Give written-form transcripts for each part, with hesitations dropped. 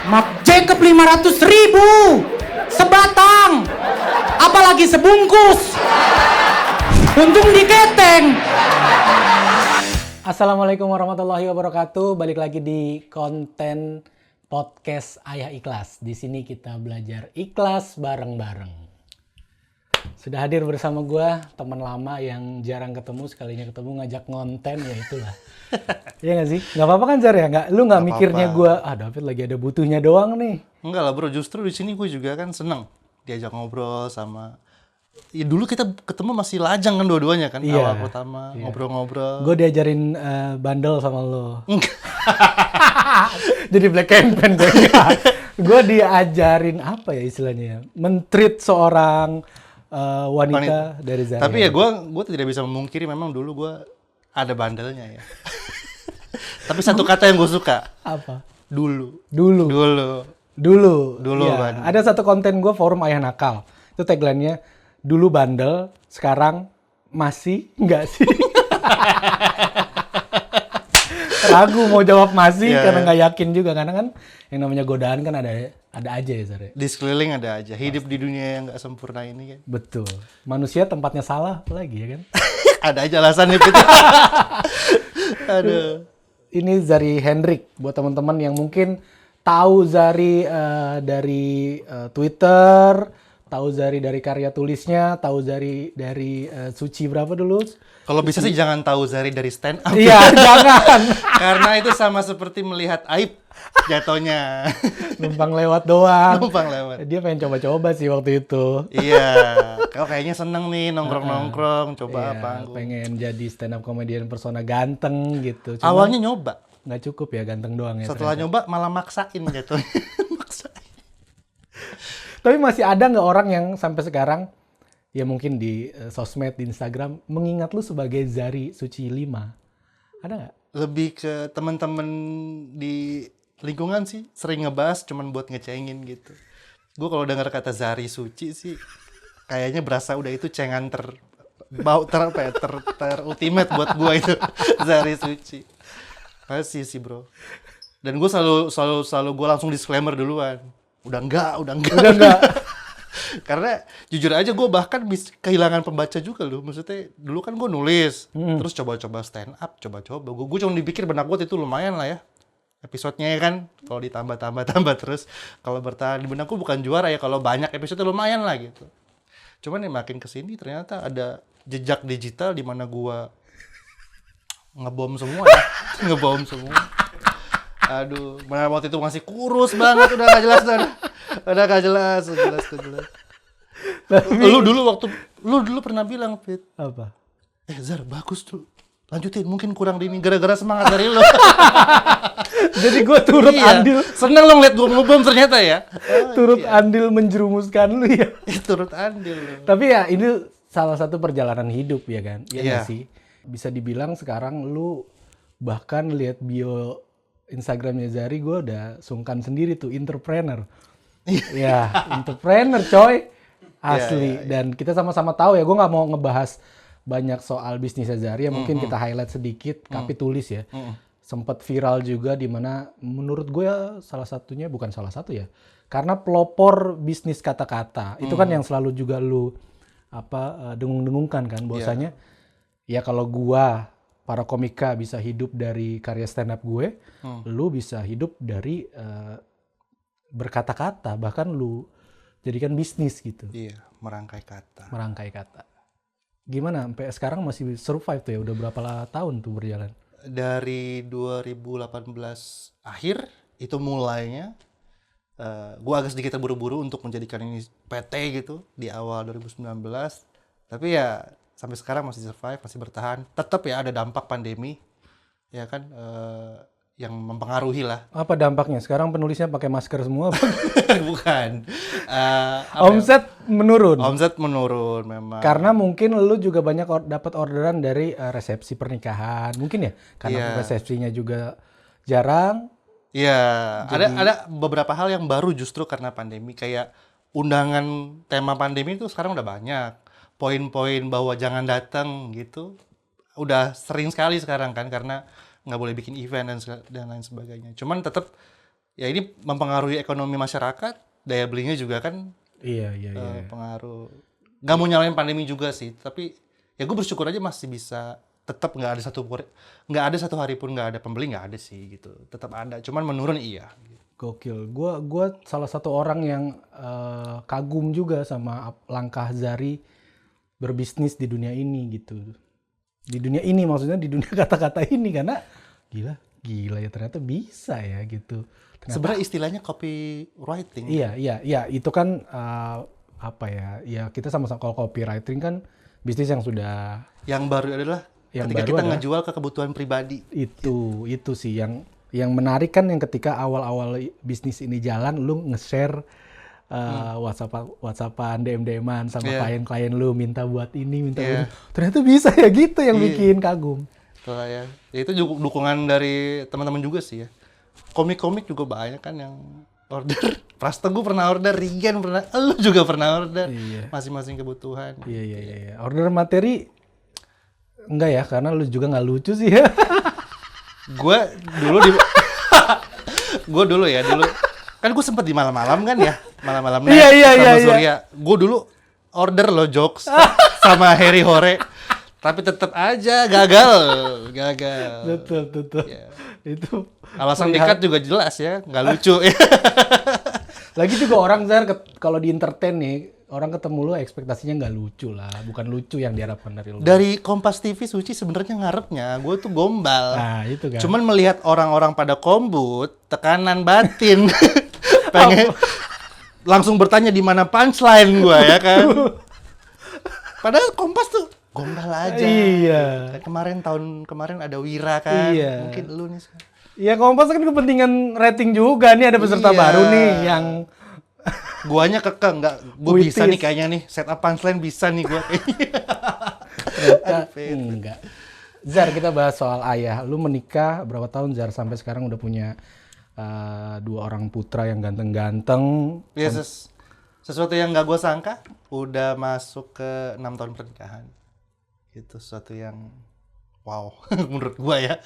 Mark Jacob 500.000 sebatang, apalagi sebungkus. Untung diketeng. Assalamualaikum warahmatullahi wabarakatuh. Balik lagi di konten podcast Ayah Ikhlas. Di sini kita belajar ikhlas bareng-bareng. Sudah hadir bersama gue teman lama yang jarang ketemu, sekalinya ketemu ngajak ngonten, ya itulah. Iya gak sih? Gak apa-apa kan Jar ya? Lu gak mikirnya gue, David lagi ada butuhnya doang nih. Enggak lah bro, justru di sini gue juga kan seneng diajak ngobrol sama. Ya dulu kita ketemu masih lajang kan dua-duanya kan, awal pertama ngobrol-ngobrol. Gue diajarin bandel sama lo. Jadi black campaign gue. Gue diajarin apa ya istilahnya? Men-treat seorang wanita dari Zari. Tapi ya gue tidak bisa memungkiri memang dulu gue ada bandelnya ya. Tapi satu kata yang gue suka. Apa? Dulu. Ya, ada satu konten gue forum Ayah Nakal. Itu tagline-nya, dulu bandel, sekarang masih enggak sih? Ragu mau jawab masih karena nggak yakin juga, karena kan yang namanya godaan kan ada aja ya Zare. Di sekeliling ada aja. Hidup di dunia yang nggak sempurna ini kan. Betul. Manusia tempatnya salah lagi ya kan. Ada aja alasannya gitu. Aduh. Ini Zari Hendrik buat teman-teman yang mungkin tahu Zari dari Twitter, tahu Zari dari karya tulisnya, tahu Zari dari Suci berapa dulu? Kalau bisa sih jangan tahu Zari dari stand up. Iya, jangan. Karena itu sama seperti melihat aib jatuhnya. Numpang lewat doang. Numpang lewat. Dia pengen coba-coba sih waktu itu. Iya, kau kayaknya seneng nih nongkrong-nongkrong, coba apa? Pengen jadi stand up comedian persona ganteng gitu. Cuma awalnya nyoba. Nggak cukup ya, ganteng doang ya. Setelah ternyata. nyoba malah maksain jatuhnya. Maksain. Tapi masih ada nggak orang yang sampai sekarang, ya mungkin di sosmed, di Instagram, mengingat lu sebagai Zari Suci 5? Ada nggak? Lebih ke teman-teman di lingkungan sih sering ngebahas cuman buat ngecengin gitu. Gue kalau dengar kata Zari Suci sih kayaknya berasa udah itu cengan ultimate buat gue itu Zari Suci. Masih sih bro. Dan gue selalu gue langsung disclaimer duluan. Udah enggak. Karena jujur aja gue bahkan kehilangan pembaca juga loh. Maksudnya dulu kan gue nulis, terus coba-coba stand up, coba-coba. Gue cuma dipikir benak gue itu lumayan lah ya. Episodenya ya kan, kalau ditambah terus. Kalau bertahan di benakku bukan juara ya, kalau banyak episode lumayan lah gitu. Cuman ya makin kesini ternyata ada jejak digital di mana gue ngebom semua ya. Ngebom semua. Aduh, mana waktu itu masih kurus banget, udah gak jelas. Lu dulu pernah bilang, Fit. Apa? Zar, bagus tuh. Lanjutin, mungkin kurang di ini gara-gara semangat dari lu. Jadi gue turut andil. Seneng lo ngeliat gue ngebom ternyata ya. Andil menjerumuskan lu ya. Turut andil. Tapi ya ini salah satu perjalanan hidup ya kan. Iya Iya. gak sih? Bisa dibilang sekarang lu bahkan lihat bio Instagramnya Zari, gue udah sungkan sendiri tuh, entrepreneur. Ya, entrepreneur coy. Asli. Dan kita sama-sama tahu ya, gue nggak mau ngebahas banyak soal bisnisnya Zari, ya mungkin kita highlight sedikit, tapi tulis ya. Sempat viral juga di mana menurut gue ya bukan salah satu ya. Karena pelopor bisnis kata-kata. Itu kan yang selalu juga lu dengung-dengungkan kan bahwasanya ya kalau gua para komika bisa hidup dari karya stand up gue, lu bisa hidup dari berkata-kata, bahkan lu jadikan bisnis gitu. Iya, merangkai kata. Gimana sampai sekarang masih survive tuh ya? Udah berapa tahun tuh berjalan? Dari 2018 akhir itu mulainya gue agak sedikit terburu-buru untuk menjadikan ini PT gitu di awal 2019. Tapi ya sampai sekarang masih survive, masih bertahan. Tetap ya ada dampak pandemi, ya kan, yang mempengaruhi lah. Apa dampaknya? Sekarang penulisnya pakai masker semua? Bukan. Omset menurun? Omset menurun memang. Karena mungkin lu juga banyak dapat orderan dari resepsi pernikahan. Mungkin ya? Karena resepsinya juga jarang. Iya, ada beberapa hal yang baru justru karena pandemi. Kayak undangan tema pandemi itu sekarang udah banyak. Poin-poin bahwa jangan datang gitu udah sering sekali sekarang kan, karena nggak boleh bikin event dan lain sebagainya. Cuman tetap ya ini mempengaruhi ekonomi masyarakat, daya belinya juga kan Iya. pengaruh. Nggak mau nyalain pandemi juga sih, tapi ya gue bersyukur aja masih bisa tetap nggak ada satu hari pun nggak ada pembeli, nggak ada sih gitu. Tetap ada, cuman menurun iya. Gokil. Gua salah satu orang yang kagum juga sama langkah Zari berbisnis di dunia ini gitu. Di dunia ini maksudnya di dunia kata-kata ini karena gila ya ternyata bisa ya gitu. Sebenarnya istilahnya copywriting. Iya, itu kan apa ya? Ya kita sama-sama kalau copywriting kan bisnis yang sudah Yang baru adalah Yang ketika baru kita adalah ngejual ke kebutuhan pribadi. itu sih yang menarik kan yang ketika awal-awal bisnis ini jalan lu nge-share WhatsAppan, DM-an sama klien-klien lu minta buat ini, minta buat itu. Ternyata bisa ya gitu yang bikin kagum. Setelah ya itu juga dukungan dari teman-teman juga sih ya. Komik-komik juga banyak kan yang order. Prastogo pernah order, Rigen pernah, lu juga pernah order. Masing-masing kebutuhan. Iya. Order materi enggak ya, karena lu juga nggak lucu sih ya. Gue dulu kan gue sempet di malam-malam kan ya, malam-malam sama Surya. Gue dulu order lo jokes sama Harry Hore, tapi tetap aja gagal. Betul. Ya. Itu Alasan dikat juga jelas ya, nggak lucu. lagi juga orang kalau di entertain nih, orang ketemu lu ekspektasinya nggak lucu lah, bukan lucu yang diharapkan dari lu. Dari Kompas TV Suci sebenarnya ngarepnya gue tuh gombal. Nah, itu kan. Cuman melihat orang-orang pada kombut, tekanan batin. Pengen langsung bertanya di mana punchline gue ya kan. Padahal Kompas tuh gombal aja. Iya. Kayak tahun kemarin ada Wira kan. Iya. Mungkin lu nih. Ya Kompas kan kepentingan rating juga nih, ada peserta Iya. baru nih yang Guanya kekeh nggak, gue bisa nih kayaknya nih setup punchline bisa nih gue. enggak. Zar, kita bahas soal ayah. Lu menikah berapa tahun Zar? Sampai sekarang udah punya 2 orang putra yang ganteng-ganteng. Ya, sesuatu yang nggak gue sangka, udah masuk ke 6 tahun pernikahan. Itu sesuatu yang wow menurut gue ya.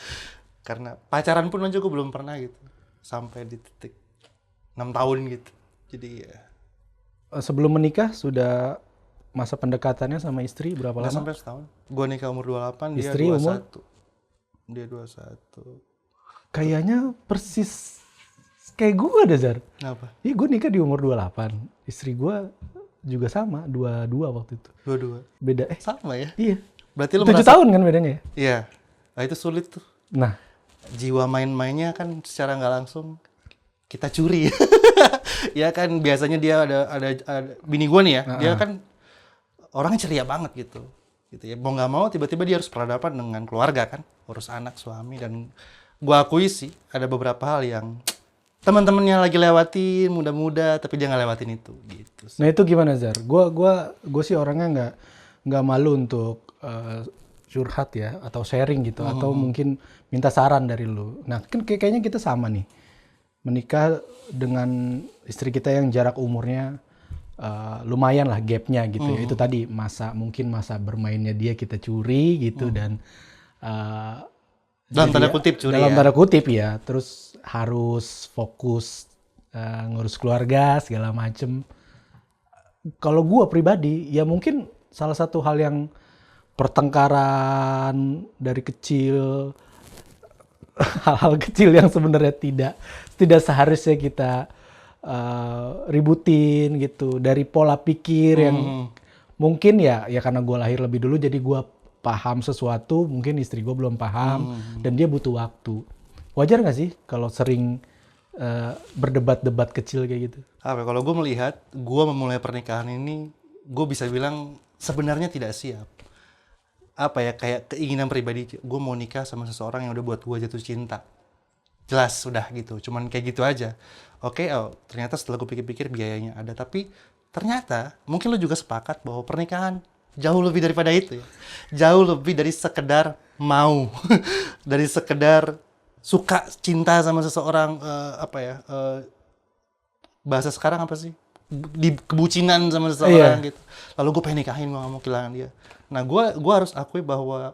Karena pacaran pun aja gue belum pernah gitu. Sampai di titik 6 tahun gitu. Jadi ya. Sebelum menikah sudah masa pendekatannya sama istri berapa Nggak lama? sampai setahun. Gue nikah umur 28, Istri dia 21. umur? Dia 21. Kayaknya persis kayak gue ada Zar. Kenapa? Iya, gue nikah di umur 28. Istri gue juga sama, 22 waktu itu. 22. Beda Sama ya? Iya. Berarti lu 7 tahun kan bedanya ya? Iya. Nah itu sulit tuh. Nah, Jiwa main-mainnya kan secara nggak langsung kita curi. Ya kan biasanya dia ada bini gue nih ya. Dia kan orangnya ceria banget gitu. Gitu ya. Mau nggak mau tiba-tiba dia harus berhadapan dengan keluarga kan, urus anak, suami, dan gue akui sih ada beberapa hal yang teman-temannya lagi lewatin muda-muda tapi dia nggak lewatin itu gitu. nah itu gimana Zar? Gue sih orangnya nggak malu untuk curhat ya atau sharing gitu atau mungkin minta saran dari lu. Nah kan kayaknya kita sama nih, menikah dengan istri kita yang jarak umurnya lumayan lah gapnya gitu ya. Itu tadi mungkin masa bermainnya dia kita curi gitu dan Dalam tanda kutip curi dalam ya. tanda kutip ya. Terus harus fokus ngurus keluarga segala macem. Kalau gua pribadi ya mungkin salah satu hal yang pertengkaran dari kecil, hal-hal kecil yang sebenarnya tidak seharusnya kita ributin gitu, dari pola pikir yang mungkin ya karena gue lahir lebih dulu jadi gue paham sesuatu, mungkin istri gue belum paham dan dia butuh waktu. Wajar nggak sih kalau sering berdebat-debat kecil kayak gitu? Kalau gue melihat, gue memulai pernikahan ini, gue bisa bilang sebenarnya tidak siap. Kayak keinginan pribadi, gue mau nikah sama seseorang yang udah buat gue jatuh cinta. Jelas udah gitu, cuman kayak gitu aja. Ternyata setelah gue pikir-pikir biayanya ada, tapi ternyata mungkin lo juga sepakat bahwa pernikahan jauh lebih daripada itu ya. Jauh lebih dari sekedar mau, dari sekedar suka cinta sama seseorang, bahasa sekarang apa sih? Di kebucinan sama seseorang gitu. Lalu gue pengen nikahin, gue gak mau kehilangan dia. Nah gue harus akui bahwa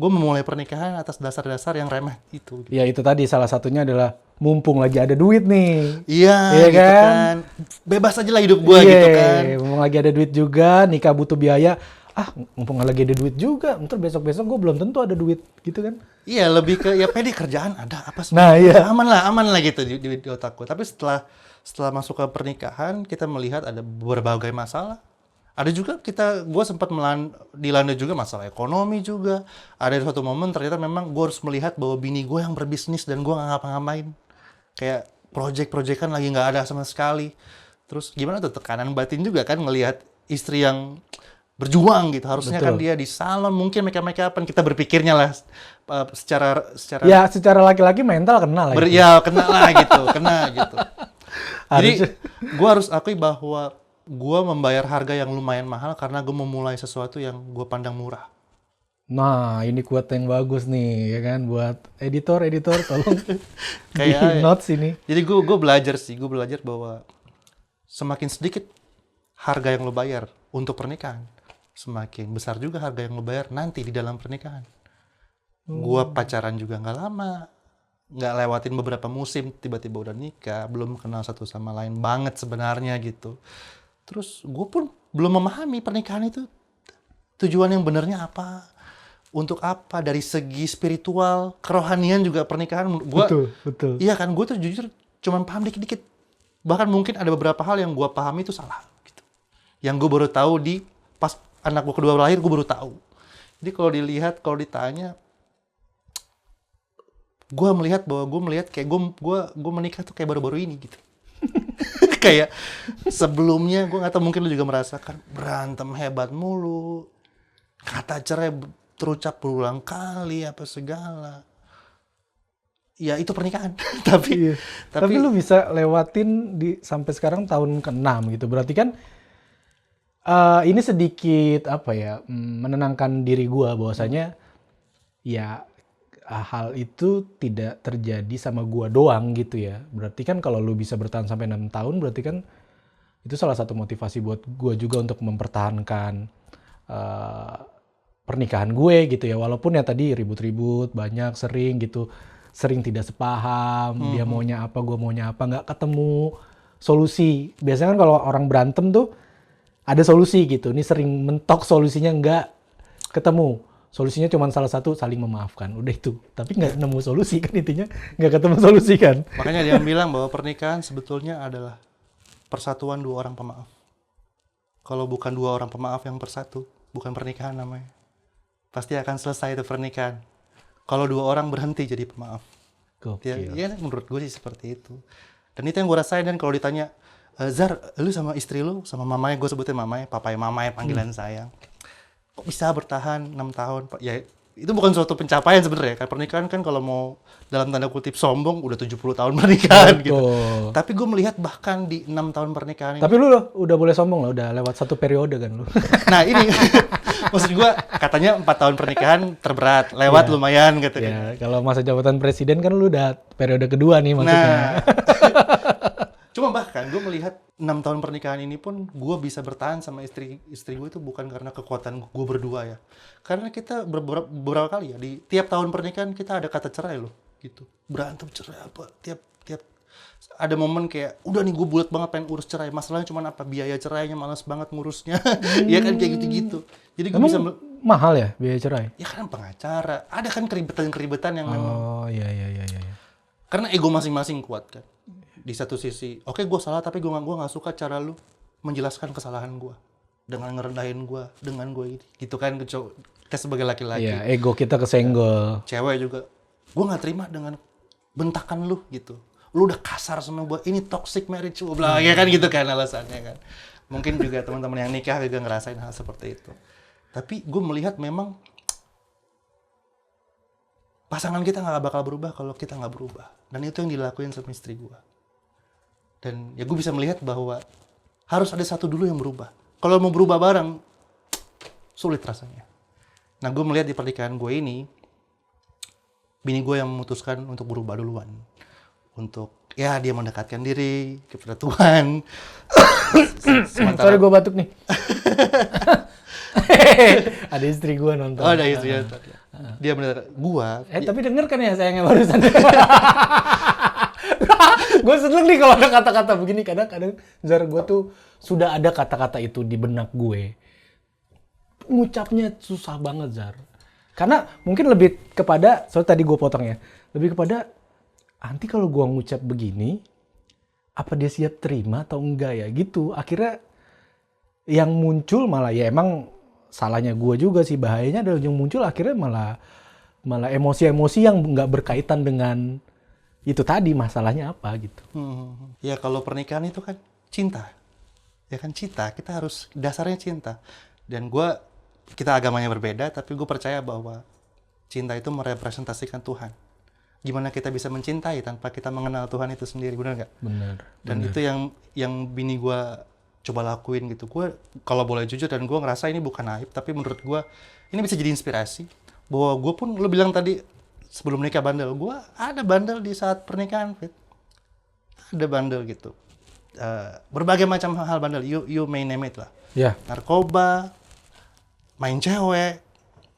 gue memulai pernikahan atas dasar-dasar yang remeh itu. Ya itu tadi salah satunya adalah mumpung lagi ada duit nih. Iya, Iya gitu kan? kan. Bebas aja lah hidup gue Iya, gitu kan. mumpung lagi ada duit juga, nikah butuh biaya. Mumpung lagi ada duit juga, ntar besok-besok gue belum tentu ada duit, gitu kan? Iya, lebih ke ya pede kerjaan ada apa sih? Nah, iya. Aman lah gitu di otakku. Tapi setelah masuk ke pernikahan, kita melihat ada berbagai masalah. Ada juga gue sempat dilanda juga masalah ekonomi juga. Ada suatu momen ternyata memang gue harus melihat bahwa bini gue yang berbisnis dan gue nggak ngapa-ngapain. Kayak project-project kan lagi nggak ada sama sekali. Terus gimana tuh tekanan batin juga kan ngelihat istri yang berjuang gitu. Harusnya Betul. kan dia di salon mungkin make-upan. Kita berpikirnya lah secara Ya secara laki-laki mental kena lah. Itu. ya kena lah gitu, kena gitu. Jadi Harusnya- gue harus akui bahwa gue membayar harga yang lumayan mahal karena gue memulai sesuatu yang gue pandang murah. Nah, ini quote yang bagus nih, ya kan? Buat editor tolong Kayak di notes ini. Jadi gue belajar bahwa semakin sedikit harga yang lo bayar untuk pernikahan, semakin besar juga harga yang lo bayar nanti di dalam pernikahan. Gue pacaran juga nggak lama, nggak lewatin beberapa musim, tiba-tiba udah nikah, belum kenal satu sama lain banget sebenarnya gitu. Terus gue pun belum memahami pernikahan itu tujuan yang benarnya apa, untuk apa, dari segi spiritual, kerohanian juga pernikahan. Betul. Iya kan, gue tuh jujur cuman paham dikit-dikit. Bahkan mungkin ada beberapa hal yang gue pahami itu salah. Gitu. Yang gue baru tahu pas anak gue kedua lahir, gue baru tahu. Jadi kalau ditanya, gue melihat kayak gue menikah tuh kayak baru-baru ini gitu. Kayak sebelumnya gue nggak tahu, mungkin lu juga merasakan berantem hebat mulu, kata cerai terucap berulang kali apa segala. Ya itu pernikahan. Iya. Tapi lu bisa lewatin sampai sekarang tahun ke-6 gitu. Berarti kan ini sedikit menenangkan diri gua bahwasanya ya hal itu tidak terjadi sama gua doang gitu ya. Berarti kan kalau lu bisa bertahan sampai 6 tahun berarti kan itu salah satu motivasi buat gua juga untuk mempertahankan pernikahan gue gitu ya. Walaupun ya tadi ribut-ribut, banyak, sering tidak sepaham, dia maunya apa, gua maunya apa, nggak ketemu solusi. Biasanya kan kalau orang berantem tuh ada solusi gitu. Ini sering mentok solusinya nggak ketemu. Solusinya cuma salah satu, saling memaafkan. Udah itu. Tapi nggak nemu solusi kan intinya. Nggak ketemu solusi kan. Makanya dia bilang bahwa pernikahan sebetulnya adalah persatuan dua orang pemaaf. Kalau bukan dua orang pemaaf yang bersatu, bukan pernikahan namanya. Pasti akan selesai itu pernikahan. Kalau dua orang berhenti jadi pemaaf. Ya, menurut gue sih seperti itu. Dan itu yang gue rasain. Dan kalau ditanya, Zar, lu sama istri lu, sama mamanya, gue sebutin mamanya, papanya mamanya, panggilan sayang. Kok bisa bertahan 6 tahun? Ya, itu bukan suatu pencapaian sebenarnya. Kayak pernikahan kan kalau mau dalam tanda kutip sombong, udah 70 tahun pernikahan gitu. Tapi gue melihat bahkan di 6 tahun pernikahan ini. Tapi lu udah boleh sombong lah, udah lewat satu periode kan lu. Nah ini, maksud gue katanya 4 tahun pernikahan terberat, lewat lumayan gitu kan. Kalau masa jabatan presiden kan lu udah periode kedua nih maksudnya. Cuma bahkan gue melihat 6 tahun pernikahan ini pun gue bisa bertahan sama istri gue itu bukan karena kekuatan gue berdua ya. Karena kita beberapa kali ya, di tiap tahun pernikahan kita ada kata cerai loh gitu. Berantem cerai apa, tiap ada momen kayak udah nih gue bulat banget pengen urus cerai. Masalahnya cuma apa, biaya cerainya malas banget ngurusnya. Ya kan kayak gitu-gitu. Jadi gue bisa mahal ya biaya cerai? Ya kan pengacara. Ada kan keribetan-keribetan yang memang. Oh iya. Karena ego masing-masing kuat kan. Di satu sisi, oke, gue salah tapi gue nggak suka cara lu menjelaskan kesalahan gue dengan ngerendahin gue, dengan gue gitu kan. Kita sebagai laki-laki. Iya, ego kita kesenggol. Cewek juga, gue nggak terima dengan bentakan lu gitu. Lu udah kasar sama gue, ini toxic marriage, bla ya kan gitu kan alasannya kan. Mungkin juga teman-teman yang nikah juga ngerasain hal seperti itu. Tapi gue melihat memang pasangan kita nggak bakal berubah kalau kita nggak berubah. Dan itu yang dilakuin sama istri gue. Dan ya gue bisa melihat bahwa harus ada satu dulu yang berubah. Kalau mau berubah bareng, sulit rasanya. Nah gue melihat di pernikahan gue ini, bini gue yang memutuskan untuk berubah duluan. Untuk ya dia mendekatkan diri kepada Tuhan. Sorry gue batuk nih. Ada istri gue nonton. Oh, ada istri ya. Dia bener gua. Tapi denger kan ya sayangnya barusan. Gue seneng nih kalau ada kata-kata begini. Kadang-kadang Zar, gue tuh sudah ada kata-kata itu di benak gue. Ngucapnya susah banget, Zar. Karena mungkin lebih kepada, soalnya tadi gue potong ya, lebih kepada nanti kalau gue ngucap begini, apa dia siap terima atau enggak ya gitu. Akhirnya yang muncul malah ya emang salahnya gue juga sih, bahayanya adalah yang muncul akhirnya malah emosi-emosi yang nggak berkaitan dengan itu tadi, masalahnya apa gitu. Ya kalau pernikahan itu kan cinta. Ya kan cinta, kita harus dasarnya cinta. Dan kita agamanya berbeda, tapi gue percaya bahwa cinta itu merepresentasikan Tuhan. Gimana kita bisa mencintai tanpa kita mengenal Tuhan itu sendiri, benar nggak? Bener. Dan itu yang bini gue coba lakuin gitu. Gue kalau boleh jujur, dan gue ngerasa ini bukan aib, tapi menurut gue ini bisa jadi inspirasi. Bahwa gue pun, lo bilang tadi sebelum nikah bandel, gue ada bandel di saat pernikahan, Fit. Ada bandel gitu. Berbagai macam hal bandel, you may name it lah. Ya. Narkoba, main cewek,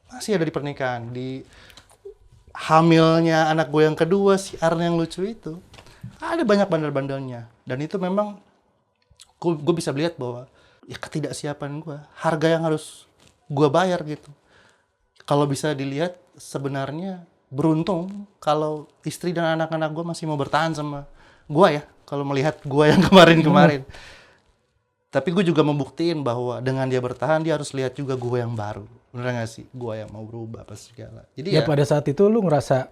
masih ada di pernikahan. Di hamilnya anak gue yang kedua, si Arne yang lucu itu, ada banyak bandel-bandelnya. Dan itu memang gue bisa lihat bahwa ya ketidaksiapan gue, harga yang harus gue bayar gitu. Kalau bisa dilihat, sebenarnya beruntung kalau istri dan anak-anak gue masih mau bertahan sama gue ya, kalau melihat gue yang kemarin-kemarin. Tapi gue juga membuktiin bahwa dengan dia bertahan, dia harus lihat juga gue yang baru. Bener gak sih? Gue yang mau berubah apa segala. Jadi Ya pada saat itu lu ngerasa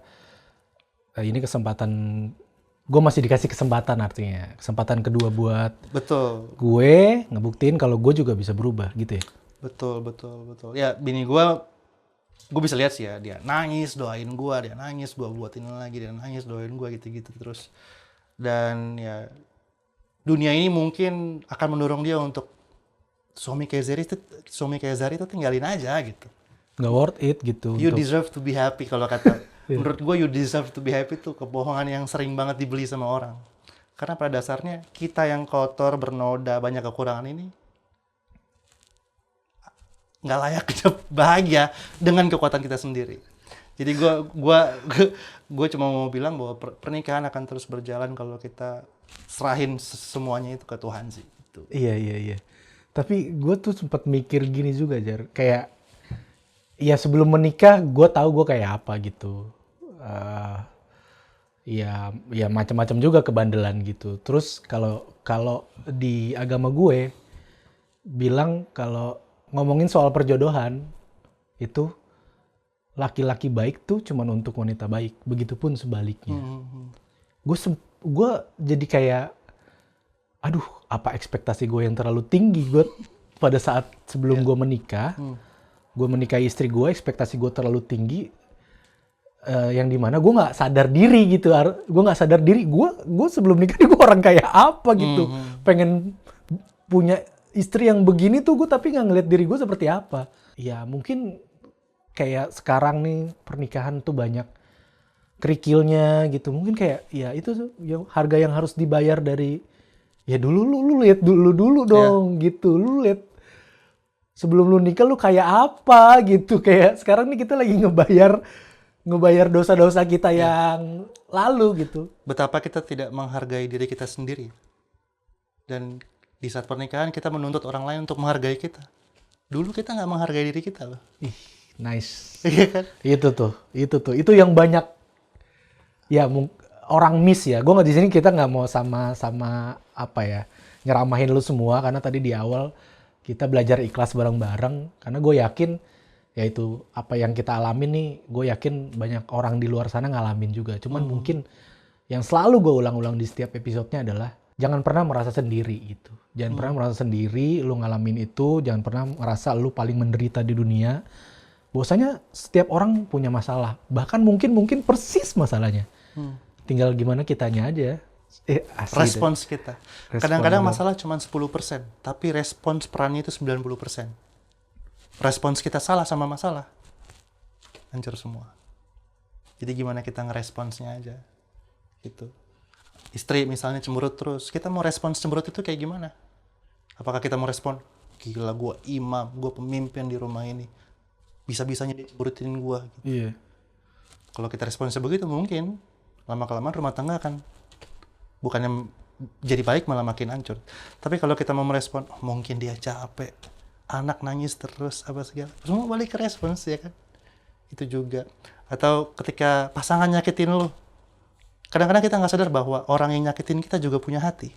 ini kesempatan, gue masih dikasih kesempatan, artinya kesempatan kedua buat betul. gue ngebuktiin kalau gue juga bisa berubah gitu ya. Betul. Ya bini gue bisa lihat sih ya, dia nangis doain gue, dia nangis gue buatin lagi, dia nangis doain gue gitu-gitu terus. Dan ya dunia ini mungkin akan mendorong dia untuk suami kayak Zari itu tinggalin aja gitu. Nggak worth it gitu. You deserve to be happy, kalau kata menurut gue you deserve to be happy tuh kebohongan yang sering banget dibeli sama orang. Karena pada dasarnya kita yang kotor, bernoda, banyak kekurangan ini nggak layak bahagia dengan kekuatan kita sendiri. Jadi gue cuma mau bilang bahwa pernikahan akan terus berjalan kalau kita serahin semuanya itu ke Tuhan sih. Gitu. Iya. Tapi gue tuh sempat mikir gini juga, Jar. Kayak ya sebelum menikah gue tahu gue kayak apa gitu. Ya macam-macam juga kebandelan gitu. Terus kalau di agama gue bilang kalau ngomongin soal perjodohan itu laki-laki baik tuh cuman untuk wanita baik, begitupun sebaliknya. Gue jadi kayak, aduh, apa ekspektasi gue yang terlalu tinggi gue pada saat sebelum gue menikah. Gue menikahi istri gue, ekspektasi gue terlalu tinggi, yang dimana gue nggak sadar diri gitu. Gue nggak sadar diri, gue sebelum nikah gue orang kayak apa gitu. Pengen punya istri yang begini tuh gue, tapi nggak ngeliat diri gue seperti apa. Ya mungkin kayak sekarang nih pernikahan tuh banyak kerikilnya gitu. Mungkin kayak ya itu tuh harga yang harus dibayar dari ya dulu lu lihat dulu dong gitu. Lu lihat sebelum lu nikah lu kayak apa gitu. Kayak sekarang nih kita lagi ngebayar dosa-dosa kita yang lalu gitu. Betapa kita tidak menghargai diri kita sendiri. Dan di saat pernikahan kita menuntut orang lain untuk menghargai kita. Dulu kita nggak menghargai diri kita loh. Ih, nice. Iya kan? Itu yang banyak ya orang miss ya. Gue nggak di sini, kita nggak mau sama apa ya, nyeramahin lu semua, karena tadi di awal kita belajar ikhlas bareng-bareng. Karena gue yakin ya itu apa yang kita alamin nih, gue yakin banyak orang di luar sana ngalamin juga. Cuman mungkin yang selalu gue ulang-ulang di setiap episodenya adalah jangan pernah merasa sendiri gitu. Jangan pernah merasa sendiri lu ngalamin itu. Jangan pernah merasa lu paling menderita di dunia. Bahwasanya setiap orang punya masalah. Bahkan mungkin persis masalahnya. Tinggal gimana kitanya aja. Respons kita. Kadang-kadang masalah cuma 10%. Tapi respons perannya itu 90%. Respons kita salah sama masalah, hancur semua. Jadi gimana kita ngeresponsnya aja. Gitu. Istri misalnya cemberut terus, kita mau respons cemberut itu kayak gimana? Apakah kita mau respon, gila gue imam, gue pemimpin di rumah ini. Bisa-bisanya dia cemburutin gue. Gitu. Iya. Kalau kita responsnya begitu mungkin lama-kelamaan rumah tangga akan bukannya jadi baik malah makin hancur. Tapi kalau kita mau merespon, oh, mungkin dia capek, anak nangis terus apa segala, semua balik ke respons ya kan. Itu juga. Atau ketika pasangan nyakitin lo, kadang-kadang kita nggak sadar bahwa orang yang nyakitin kita juga punya hati.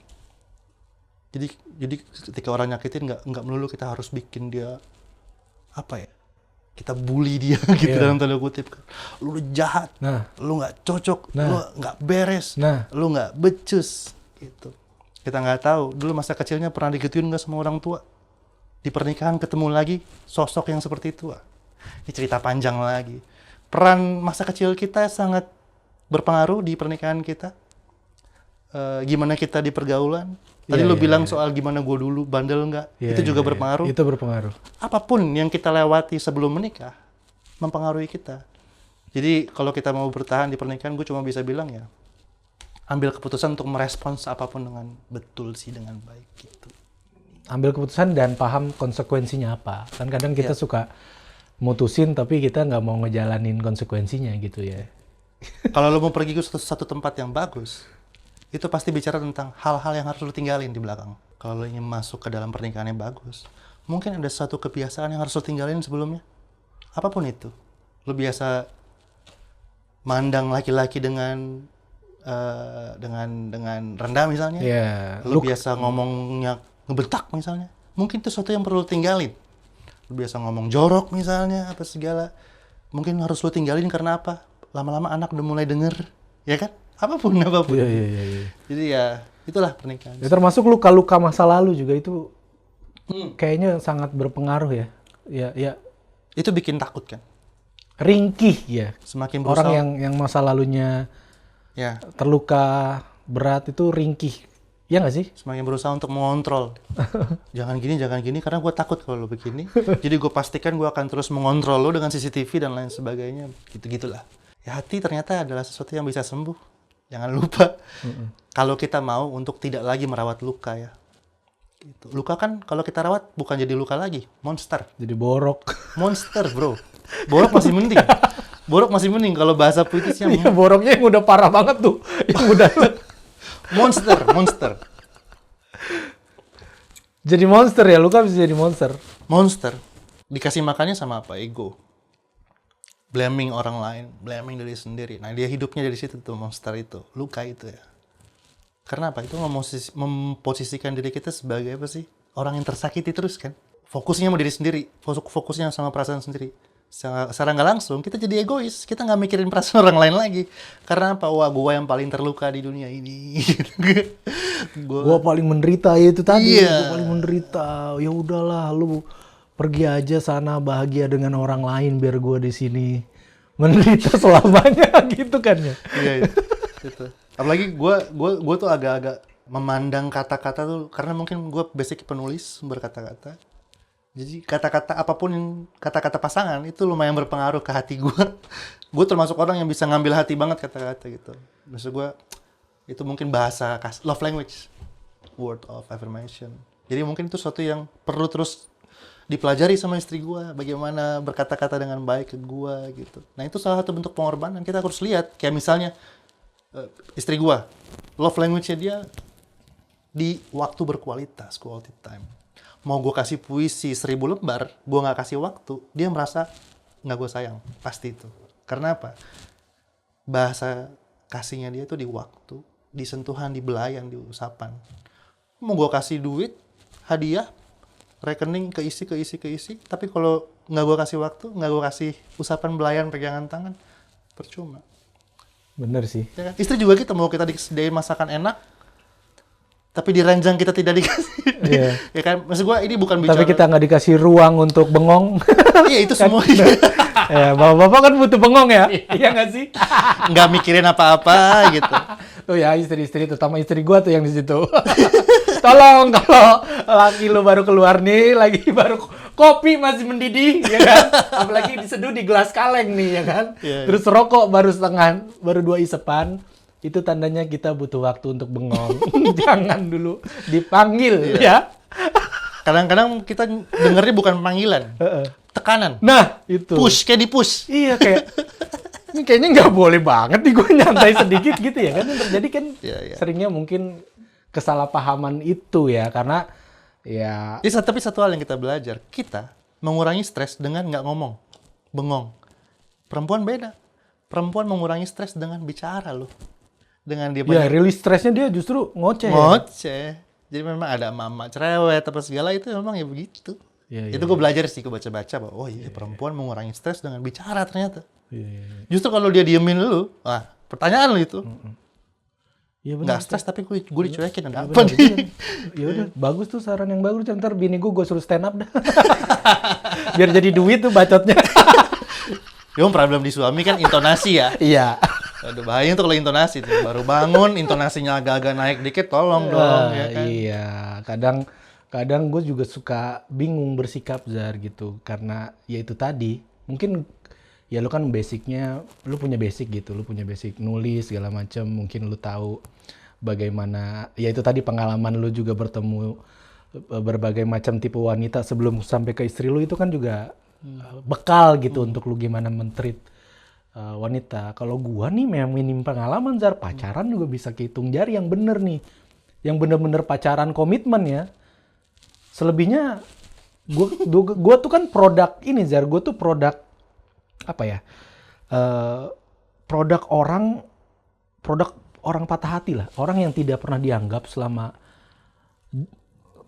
Jadi ketika orang nyakitin nggak melulu kita harus bikin dia apa ya? Kita bully dia gitu dalam tanda kutip. Lu jahat, lu nggak cocok, lu nggak beres, lu nggak becus gitu. Kita nggak tahu dulu masa kecilnya pernah digituin nggak sama orang tua. Di pernikahan ketemu lagi sosok yang seperti itu. Ini cerita panjang lagi. Peran masa kecil kita sangat berpengaruh di pernikahan kita. Gimana kita di pergaulan. Tadi lu bilang soal gimana gue dulu, bandel nggak? Itu juga berpengaruh. Itu berpengaruh. Apapun yang kita lewati sebelum menikah, mempengaruhi kita. Jadi kalau kita mau bertahan di pernikahan, gue cuma bisa bilang ya, ambil keputusan untuk merespons apapun dengan betul sih, dengan baik gitu. Ambil keputusan dan paham konsekuensinya apa. Kan kadang kita suka mutusin tapi kita nggak mau ngejalanin konsekuensinya gitu ya. Kalau lo mau pergi ke satu tempat yang bagus, itu pasti bicara tentang hal-hal yang harus lo tinggalin di belakang. Kalau lo ingin masuk ke dalam pernikahan yang bagus, mungkin ada satu kebiasaan yang harus lo tinggalin sebelumnya. Apapun itu. Lo biasa mandang laki-laki dengan rendah misalnya. Lo biasa ngomongnya ngebentak misalnya. Mungkin itu sesuatu yang perlu lo tinggalin. Lo biasa ngomong jorok misalnya, apa segala. Mungkin harus lo tinggalin karena apa? Lama-lama anak udah mulai denger, ya kan? Apapun. Iya. Jadi ya itulah pernikahan. Ya, termasuk luka-luka masa lalu juga itu kayaknya sangat berpengaruh ya. Ya. Itu bikin takut kan? Ringkih ya. Semakin berusaha. Orang yang masa lalunya terluka berat itu ringkih. Ya nggak sih? Semakin berusaha untuk mengontrol. jangan gini, karena gue takut kalau lo begini. Jadi gue pastikan gue akan terus mengontrol lo dengan CCTV dan lain sebagainya. Gitu-gitulah. Ya hati ternyata adalah sesuatu yang bisa sembuh. Jangan lupa, kalau kita mau untuk tidak lagi merawat luka ya. Gitu. Luka kan kalau kita rawat bukan jadi luka lagi, monster. Jadi borok. Monster bro. Borok masih mending. Borok masih mending kalau bahasa puitisnya. Iya, boroknya yang udah parah banget tuh. Yang udah monster. Jadi monster ya, luka bisa jadi monster. Monster. Dikasih makannya sama apa? Ego. Blaming orang lain, blaming diri sendiri. Nah, dia hidupnya dari situ tuh, monster itu, luka itu ya. Karena apa? Itu memposisikan diri kita sebagai apa sih? Orang yang tersakiti terus kan. Fokusnya sama diri sendiri, fokusnya sama perasaan sendiri. Secara nggak langsung, kita jadi egois. Kita nggak mikirin perasaan orang lain lagi. Karena apa? Wah, gua yang paling terluka di dunia ini. Gua paling menderita ya itu tadi. Gua paling menderita. Ya udahlah, lu pergi aja sana bahagia dengan orang lain biar gue di sini menderita selamanya gitu kan ya. Iya. Gitu. Apalagi gue tuh agak-agak memandang kata-kata tuh karena mungkin gue basic penulis berkata-kata. Jadi kata-kata apapun kata-kata pasangan itu lumayan berpengaruh ke hati gue. Gue termasuk orang yang bisa ngambil hati banget kata-kata gitu. Maksud gue itu mungkin bahasa love language, word of affirmation. Jadi mungkin itu sesuatu yang perlu terus dipelajari sama istri gue, bagaimana berkata-kata dengan baik ke gue gitu. Nah itu salah satu bentuk pengorbanan. Kita harus lihat, kayak misalnya istri gue, love language-nya dia di waktu berkualitas, quality time. Mau gue kasih puisi 1000 lembar, gue nggak kasih waktu, dia merasa nggak gue sayang, pasti itu. Karena apa? Bahasa kasihnya dia tuh di waktu, di sentuhan, di belayan, di usapan. Mau gue kasih duit, hadiah, rekening keisi, tapi kalau nggak gue kasih waktu, nggak gue kasih usapan belayan pegangan tangan, percuma. Bener sih. Ya kan? Istri juga kita mau kita disediain masakan enak, tapi di ranjang kita tidak dikasih. Ya kan, maksud gue ini bukan bicara. Tapi kita nggak dikasih ruang untuk bengong. Iya itu semua. Ya, bapak-bapak kan butuh bengong ya, iya nggak sih? Nggak mikirin apa-apa gitu. Tuh ya istri-istri, terutama istri gue tuh yang di situ. Tolong kalau laki lu baru keluar nih, lagi baru kopi masih mendidih, ya kan? Apalagi diseduh di gelas kaleng nih, ya kan? Terus rokok baru setengah, baru 2 isepan, itu tandanya kita butuh waktu untuk bengong. Jangan dulu dipanggil, ya. Kadang-kadang kita dengernya bukan panggilan, tekanan. Nah, itu. Push, kayak di push. Iya, kayak ini kayaknya nggak boleh banget nih gue nyantai sedikit gitu ya kan. Yang terjadi kan Iya. seringnya mungkin kesalahpahaman itu ya, karena ya Tapi satu hal yang kita belajar, kita mengurangi stres dengan nggak ngomong, bengong. Perempuan beda. Perempuan mengurangi stres dengan bicara loh. Dengan dia ya rilis stresnya dia justru ngoceh. Ya. ngoceh. Jadi memang ada mama cerewet apa segala itu memang ya begitu. Iya, Itu gue belajar sih, gue baca-baca bahwa oh iya perempuan mengurangi stres dengan bicara ternyata. Iya. Justru kalau dia diemin lu, wah pertanyaan lu itu. Iya Nggak benar. stres tapi gue dicuekin, ada apa Benar, nih? benar. Ya udah, bagus tuh saran yang bagus. Ntar bini gue suruh stand up dah. Biar jadi duit tuh bacotnya. Yang problem di suami kan intonasi ya. Iya. Aduh bahaya tuh kalau intonasi tuh. Baru bangun intonasinya agak-agak naik dikit, tolong dong ya kan. Iya, kadang gue juga suka bingung bersikap Zar gitu, karena ya itu tadi mungkin ya lu kan basicnya lu punya basic gitu, lu punya basic nulis segala macam, mungkin lu tahu bagaimana ya itu tadi pengalaman lu juga bertemu berbagai macam tipe wanita sebelum sampai ke istri lu, itu kan juga bekal gitu untuk lu gimana men-treat wanita. Kalau gua nih memang minim pengalaman Zar, pacaran juga bisa kehitung jari yang bener nih. Yang bener-bener pacaran komitmen ya. Selebihnya gua tuh kan produk ini Zar, gua tuh produk apa ya? Produk orang patah hati lah. Orang yang tidak pernah dianggap selama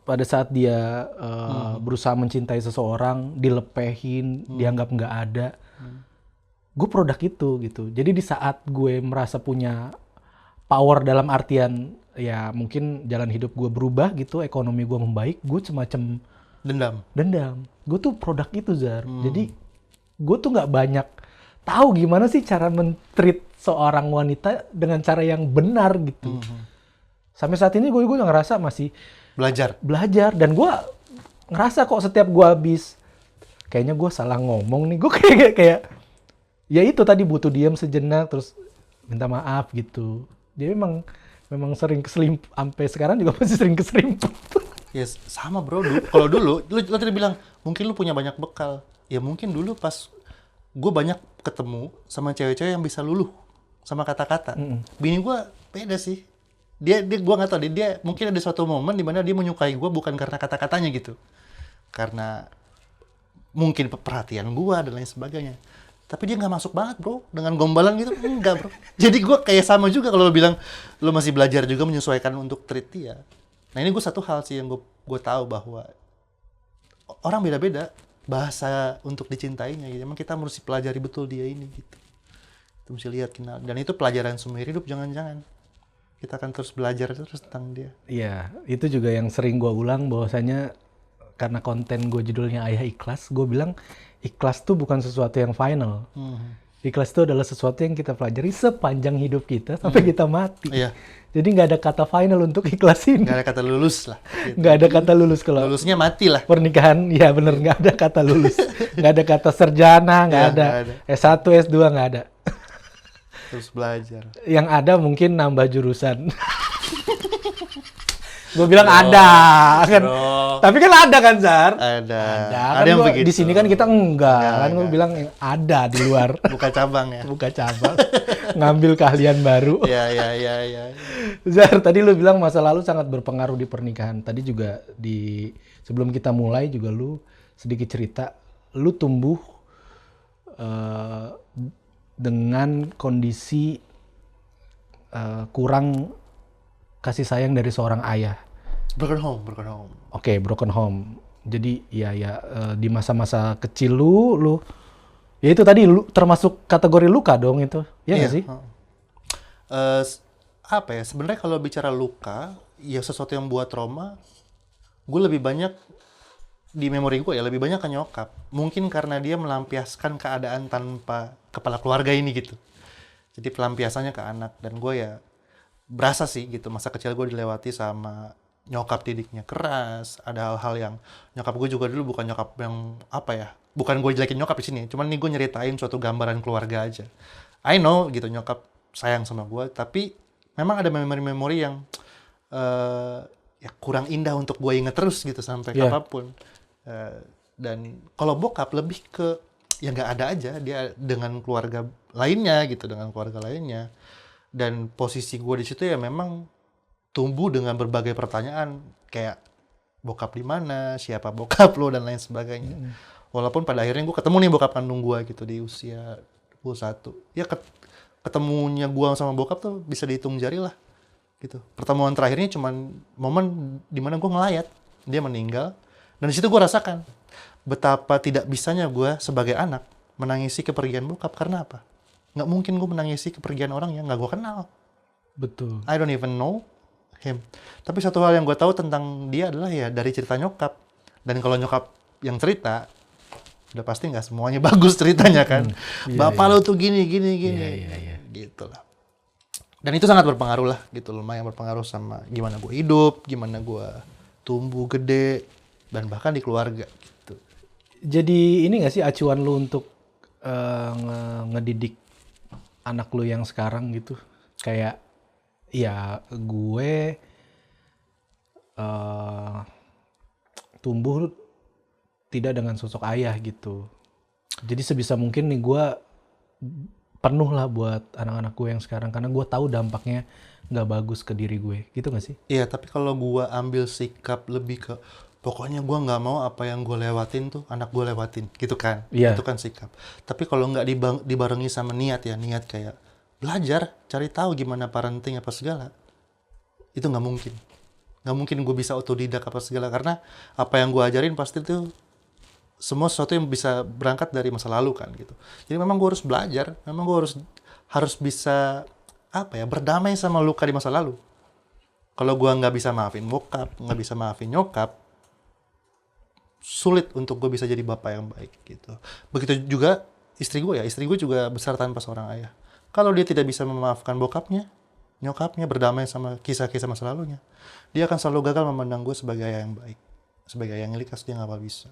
pada saat dia berusaha mencintai seseorang, dilepehin, dianggap nggak ada. Gue produk itu gitu. Jadi di saat gue merasa punya power dalam artian ya mungkin jalan hidup gue berubah gitu, ekonomi gue membaik, gue semacam dendam. Gue tuh produk itu Zar. Jadi gue tuh nggak banyak tahu gimana sih cara men-treat seorang wanita dengan cara yang benar gitu. Sampai saat ini gue ngerasa masih belajar dan gue ngerasa kok setiap gue habis kayaknya gue salah ngomong nih, gue kayak ya itu tadi butuh diam sejenak terus minta maaf gitu. Dia memang sering keselimpet, sampai sekarang juga masih sering keselimpet. Yes, sama bro. Kalau dulu lu tadi bilang mungkin lu punya banyak bekal. Ya mungkin dulu pas gue banyak ketemu sama cewek-cewek yang bisa luluh sama kata-kata. Bini gue beda sih. Dia gue nggak tahu, dia mungkin ada suatu momen di mana dia menyukai gue bukan karena kata-katanya gitu, karena mungkin perhatian gue dan lain sebagainya. Tapi dia nggak masuk banget bro dengan gombalan gitu, enggak bro. Jadi gue kayak sama juga kalau lo bilang lo masih belajar juga menyesuaikan untuk treat dia. Nah ini gue satu hal sih yang gue tahu bahwa orang beda-beda bahasa untuk dicintainya gitu. Emang kita mesti pelajari betul dia ini gitu. Kita mesti lihat kenal, dan itu pelajaran seumur hidup, jangan-jangan kita akan terus belajar terus tentang dia. Iya, itu juga yang sering gue ulang bahwasanya karena konten gue judulnya Ayah Ikhlas, gue bilang ikhlas tuh bukan sesuatu yang final. Ikhlas itu adalah sesuatu yang kita pelajari sepanjang hidup kita sampai kita mati. Iya. Jadi nggak ada kata final untuk ikhlas ini. Nggak ada kata lulus lah. Gitu. Nggak ada kata lulus kalau Lulusnya mati lah. pernikahan. Ya bener, nggak ada kata lulus. Nggak ada kata sarjana, nggak Iya, ada. nggak ada. S1, S2 nggak ada. Terus belajar. Yang ada mungkin nambah jurusan. Gue bilang ada kan. Tapi kan ada kan Zar? Ada Kan yang gua, begitu. di sini kan kita enggak kan gue bilang ada di luar. Buka cabang ya. Buka cabang. Ngambil keahlian baru. Ya. Zar, tadi lu bilang masa lalu sangat berpengaruh di pernikahan. Tadi juga sebelum kita mulai juga lu sedikit cerita, lu tumbuh dengan kondisi kurang kasih sayang dari seorang ayah. Broken home. Oke, broken home. Jadi ya di masa-masa kecil lu ya itu tadi lu termasuk kategori luka dong itu. Ya nggak sih? Apa ya? Sebenarnya kalau bicara luka, ya sesuatu yang buat trauma, gue lebih banyak di memori gue ya lebih banyak ke nyokap. Mungkin karena dia melampiaskan keadaan tanpa kepala keluarga ini gitu. Jadi pelampiasannya ke anak, dan gue ya berasa sih gitu masa kecil gue dilewati sama nyokap didiknya keras. Ada hal-hal yang nyokap gue juga dulu bukan nyokap yang apa ya, bukan gue jelekin nyokap di sini, cuman nih gue nyeritain suatu gambaran keluarga aja. I know gitu nyokap sayang sama gue, tapi memang ada memori-memori yang ya kurang indah untuk gue inget terus gitu sampai Iya. kapanpun. Dan kalau bokap lebih ke ya nggak ada aja dia dengan keluarga lainnya gitu, dengan keluarga lainnya. Dan posisi gue di situ ya memang tumbuh dengan berbagai pertanyaan kayak bokap di mana, siapa bokap lo dan lain sebagainya. Walaupun pada akhirnya gue ketemu nih bokap kandung gue gitu di usia 21. Ya ketemunya gue sama bokap tuh bisa dihitung jari lah gitu. Pertemuan terakhirnya cuman momen dimana gue ngelayat dia meninggal, dan di situ gue rasakan betapa tidak bisanya gue sebagai anak menangisi kepergian bokap. Karena apa? Nggak mungkin gue menangisi kepergian orang yang nggak gue kenal. Betul. I don't even know him. Tapi satu hal yang gue tahu tentang dia adalah ya dari cerita nyokap. Dan kalau nyokap yang cerita, udah pasti nggak semuanya bagus ceritanya kan. Bapak lo tuh gini. Gitu lah. Dan itu sangat berpengaruh lah gitu. Lumayan berpengaruh sama gimana gue hidup, gimana gue tumbuh gede, dan bahkan di keluarga gitu. Jadi ini nggak sih acuan lu untuk ngedidik anak lu yang sekarang gitu? Kayak ya gue tumbuh tidak dengan sosok ayah gitu. Jadi sebisa mungkin nih gue penuh lah buat anak-anak gue yang sekarang, karena gue tahu dampaknya nggak bagus ke diri gue, gitu nggak sih? Iya, tapi kalau gua ambil sikap lebih ke pokoknya gua nggak mau apa yang gue lewatin tuh anak gue lewatin, gitu kan? Iya. Itu kan sikap. Tapi kalau nggak dibarengi sama niat ya, niat kayak belajar, cari tahu gimana parenting apa segala, itu nggak mungkin. Nggak mungkin gue bisa otodidak apa segala, karena apa yang gue ajarin pasti tuh semua sesuatu yang bisa berangkat dari masa lalu kan gitu. Jadi memang gue harus belajar, memang gue harus bisa apa ya, berdamai sama luka di masa lalu. Kalau gue nggak bisa maafin bokap, nggak bisa maafin nyokap, sulit untuk gue bisa jadi bapak yang baik gitu. Begitu juga istri gue juga besar tanpa seorang ayah. Kalau dia tidak bisa memaafkan bokapnya, nyokapnya, berdamai sama kisah-kisah masa lalunya, dia akan selalu gagal memandang gue sebagai ayah yang baik. Sebagai ayah yang likas, dia nggak bakal bisa.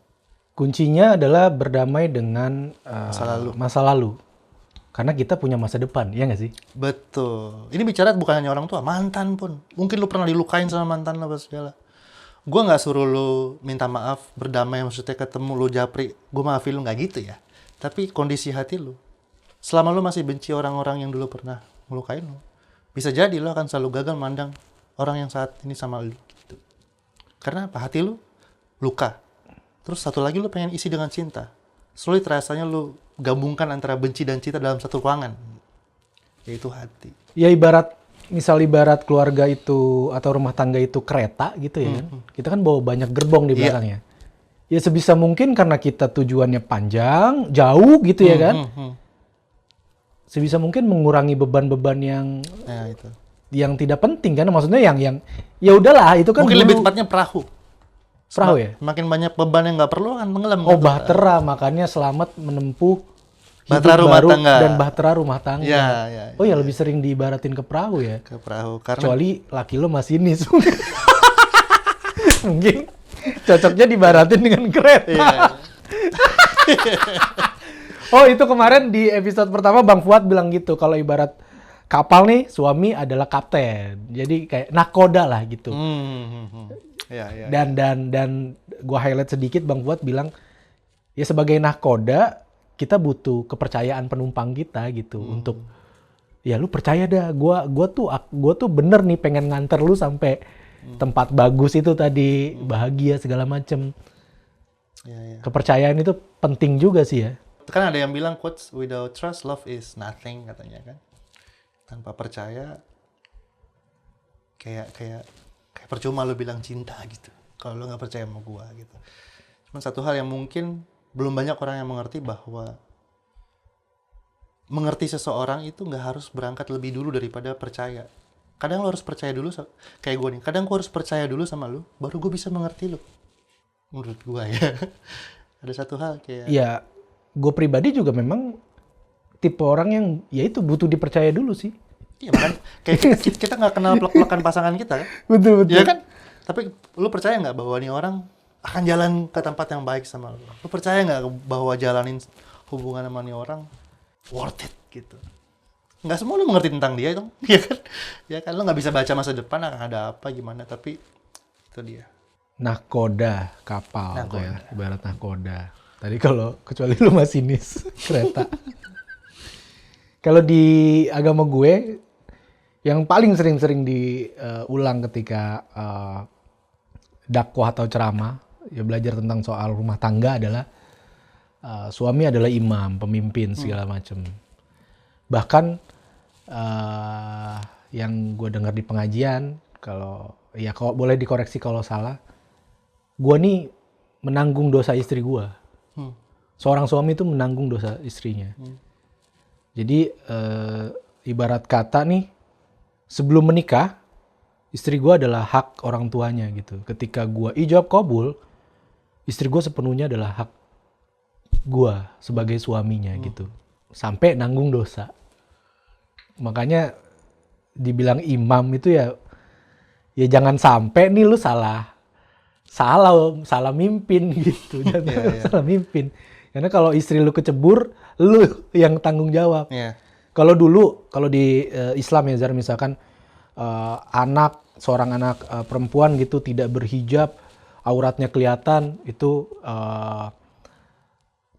Kuncinya adalah berdamai dengan Masa lalu. Karena kita punya masa depan, ya nggak sih? Betul. Ini bicara bukan hanya orang tua, mantan pun. Mungkin lu pernah dilukain sama mantan lo apa segala. Gue nggak suruh lu minta maaf, berdamai, maksudnya ketemu lu japri, gue maafin lu, nggak gitu ya. Tapi kondisi hati lu, selama lu masih benci orang-orang yang dulu pernah melukain lu, bisa jadi lu akan selalu gagal mandang orang yang saat ini sama lu. Gitu. Karena apa? Hati lu luka. Terus satu lagi lu pengen isi dengan cinta. Sulit rasanya lu gabungkan antara benci dan cinta dalam satu ruangan, yaitu hati. Ya ibarat keluarga itu atau rumah tangga itu kereta gitu ya kan. Kita kan bawa banyak gerbong di belakangnya. Ya sebisa mungkin karena kita tujuannya panjang, jauh gitu ya kan. Sebisa mungkin mengurangi beban-beban Itu. yang tidak penting kan, maksudnya yang ya udahlah itu kan Mungkin dulu. lebih tepatnya perahu. Perahu ya? Makin banyak beban yang nggak perlu akan tenggelam. Oh, bahtera, makanya selamat menempuh Bahtera hidup rumah baru tangga. dan bahtera rumah tangga. Ya. Oh ya, lebih sering diibaratin ke perahu ya. Ke perahu. Karena Kecuali laki lo masinis. Mungkin cocoknya dibaratin dengan kereta. Iya. Oh, itu kemarin di episode pertama Bang Fuad bilang gitu, kalau ibarat kapal nih, suami adalah kapten. Jadi kayak nakoda lah gitu. Ya. Dan gua highlight sedikit, Bang Fuad bilang ya sebagai nahkoda kita butuh kepercayaan penumpang kita gitu untuk ya lu percaya dah gua tuh bener nih pengen nganter lu sampai tempat bagus itu tadi, bahagia segala macem. Ya. Kepercayaan itu penting juga sih ya. Kan ada yang bilang quotes, without trust love is nothing, katanya kan. Tanpa percaya kayak percuma lu bilang cinta gitu kalau lu nggak percaya sama gua gitu. Cuman satu hal yang mungkin belum banyak orang yang mengerti, bahwa mengerti seseorang itu nggak harus berangkat lebih dulu daripada percaya. Kadang lu harus percaya dulu, kayak gua nih, kadang gua harus percaya dulu sama lu baru gua bisa mengerti lu, menurut gua ya. Ada satu hal kayak Ya, gue pribadi juga memang tipe orang yang ya itu butuh dipercaya dulu sih. iya, kan kayak kita nggak kenal pelak-pelakan pasangan kita kan. Betul. Iya kan? Tapi lu percaya nggak bahwa nih orang akan jalan ke tempat yang baik sama lu? Lu percaya nggak bahwa jalanin hubungan sama nih orang worth it gitu? Nggak semua lu mengerti tentang dia itu, ya kan? Ya kan, lu nggak bisa baca masa depan akan ada apa gimana, tapi Itu dia. Nahkoda kapal tuh ya, ibarat nahkoda. Tadi kalau kecuali lu masinis kereta. Kalau di agama gue yang paling sering-sering diulang ketika dakwah atau ceramah, ya belajar tentang soal rumah tangga adalah suami adalah imam, pemimpin segala macam. Bahkan yang gue dengar di pengajian, kalau boleh dikoreksi kalau salah, gue nih menanggung dosa istri gue. Seorang suami itu menanggung dosa istrinya. Jadi ibarat kata nih, sebelum menikah, istri gue adalah hak orang tuanya gitu. Ketika gue ijab kabul, istri gue sepenuhnya adalah hak gue sebagai suaminya gitu. Sampai nanggung dosa. Makanya dibilang imam itu ya jangan sampai nih lu salah mimpin gitu. Jangan salah mimpin. Karena kalau istri lu kecebur, lu yang tanggung jawab. Kalau di Islam ya Zar, misalkan seorang anak perempuan gitu tidak berhijab, auratnya kelihatan, itu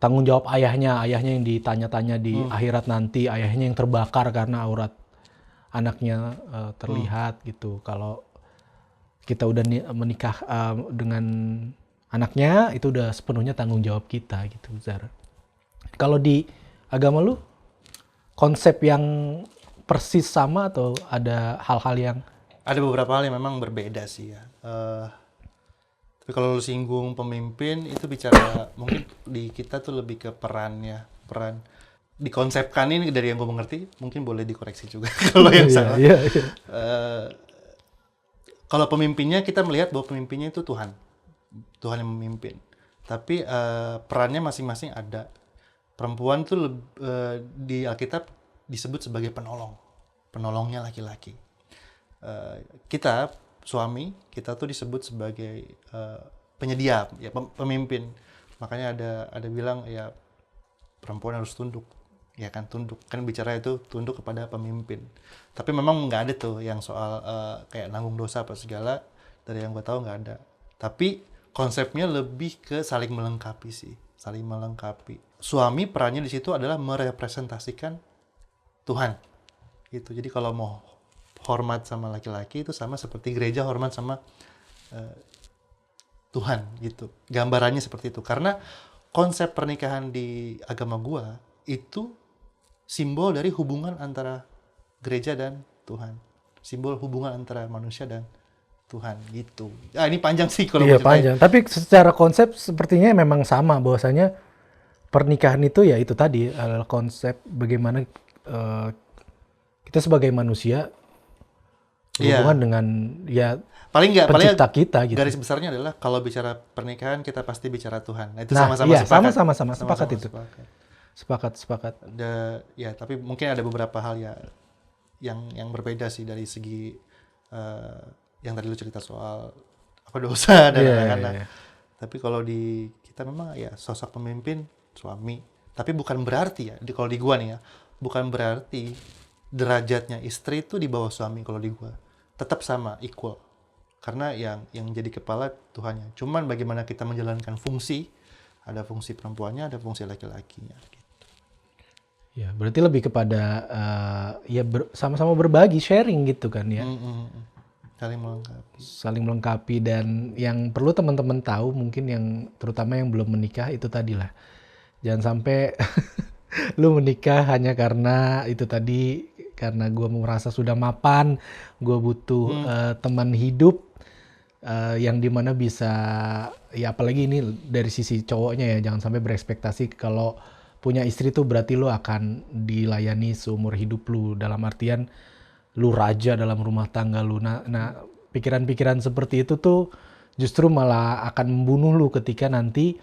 tanggung jawab ayahnya yang ditanya-tanya di akhirat nanti, ayahnya yang terbakar karena aurat anaknya terlihat gitu. Kalau kita udah menikah dengan anaknya, itu udah sepenuhnya tanggung jawab kita gitu, Zara. Kalau di agama lu, konsep yang persis sama atau ada hal-hal yang... Ada beberapa hal yang memang berbeda sih ya. Tapi kalau lu singgung pemimpin, itu bicara mungkin di kita tuh lebih ke peran dikonsepkan ini dari yang gue mengerti, mungkin boleh dikoreksi juga kalau yang salah. Kalau pemimpinnya, kita melihat bahwa pemimpinnya itu Tuhan yang memimpin. Tapi perannya masing-masing ada. Perempuan tuh di Alkitab disebut sebagai penolongnya laki-laki. Kita suami, kita tuh disebut sebagai penyedia, ya pemimpin. Makanya ada bilang ya perempuan harus tunduk, ya kan, tunduk. Kan bicara itu tunduk kepada pemimpin. Tapi memang nggak ada tuh yang soal kayak nanggung dosa apa segala, dari yang gue tahu nggak ada. Tapi konsepnya lebih ke saling melengkapi sih, saling melengkapi. Suami perannya di situ adalah merepresentasikan Tuhan, gitu. Jadi kalau mau hormat sama laki-laki itu sama seperti gereja hormat sama Tuhan gitu. Gambarannya seperti itu. Karena konsep pernikahan di agama gua itu simbol dari hubungan antara gereja dan Tuhan. Simbol hubungan antara manusia dan Tuhan gitu. Ini panjang sih kalau iya, panjang. Tapi secara konsep sepertinya memang sama, bahwasanya pernikahan itu ya itu tadi adalah konsep bagaimana kita sebagai manusia hubungan dengan ya paling pencipta kita gitu. Garis besarnya adalah kalau bicara pernikahan kita pasti bicara Tuhan. Nah, itu sama-sama sepakat itu. Sepakat. Ya, tapi mungkin ada beberapa hal ya yang berbeda sih dari segi yang tadi lu cerita soal apa dosa dan anak-anak. Tapi kalau di kita memang ya sosok pemimpin suami. Tapi bukan berarti ya, kalau di gua nih ya, bukan berarti derajatnya istri itu di bawah suami kalau di gua. Tetap sama, equal. Karena yang jadi kepala Tuhannya. Cuman bagaimana kita menjalankan fungsi, ada fungsi perempuannya, ada fungsi laki-lakinya. Gitu. Ya, berarti lebih kepada sama-sama berbagi, sharing gitu kan ya. Saling melengkapi. Dan yang perlu teman-teman tahu, mungkin yang terutama yang belum menikah itu tadilah. Jangan sampai lu menikah hanya karena itu tadi, karena gue merasa sudah mapan, gue butuh teman hidup yang dimana bisa, ya apalagi ini dari sisi cowoknya ya, jangan sampai berekspektasi kalau punya istri tuh berarti lu akan dilayani seumur hidup lu, dalam artian lu raja dalam rumah tangga lu. Nah pikiran-pikiran seperti itu tuh justru malah akan membunuh lu ketika nanti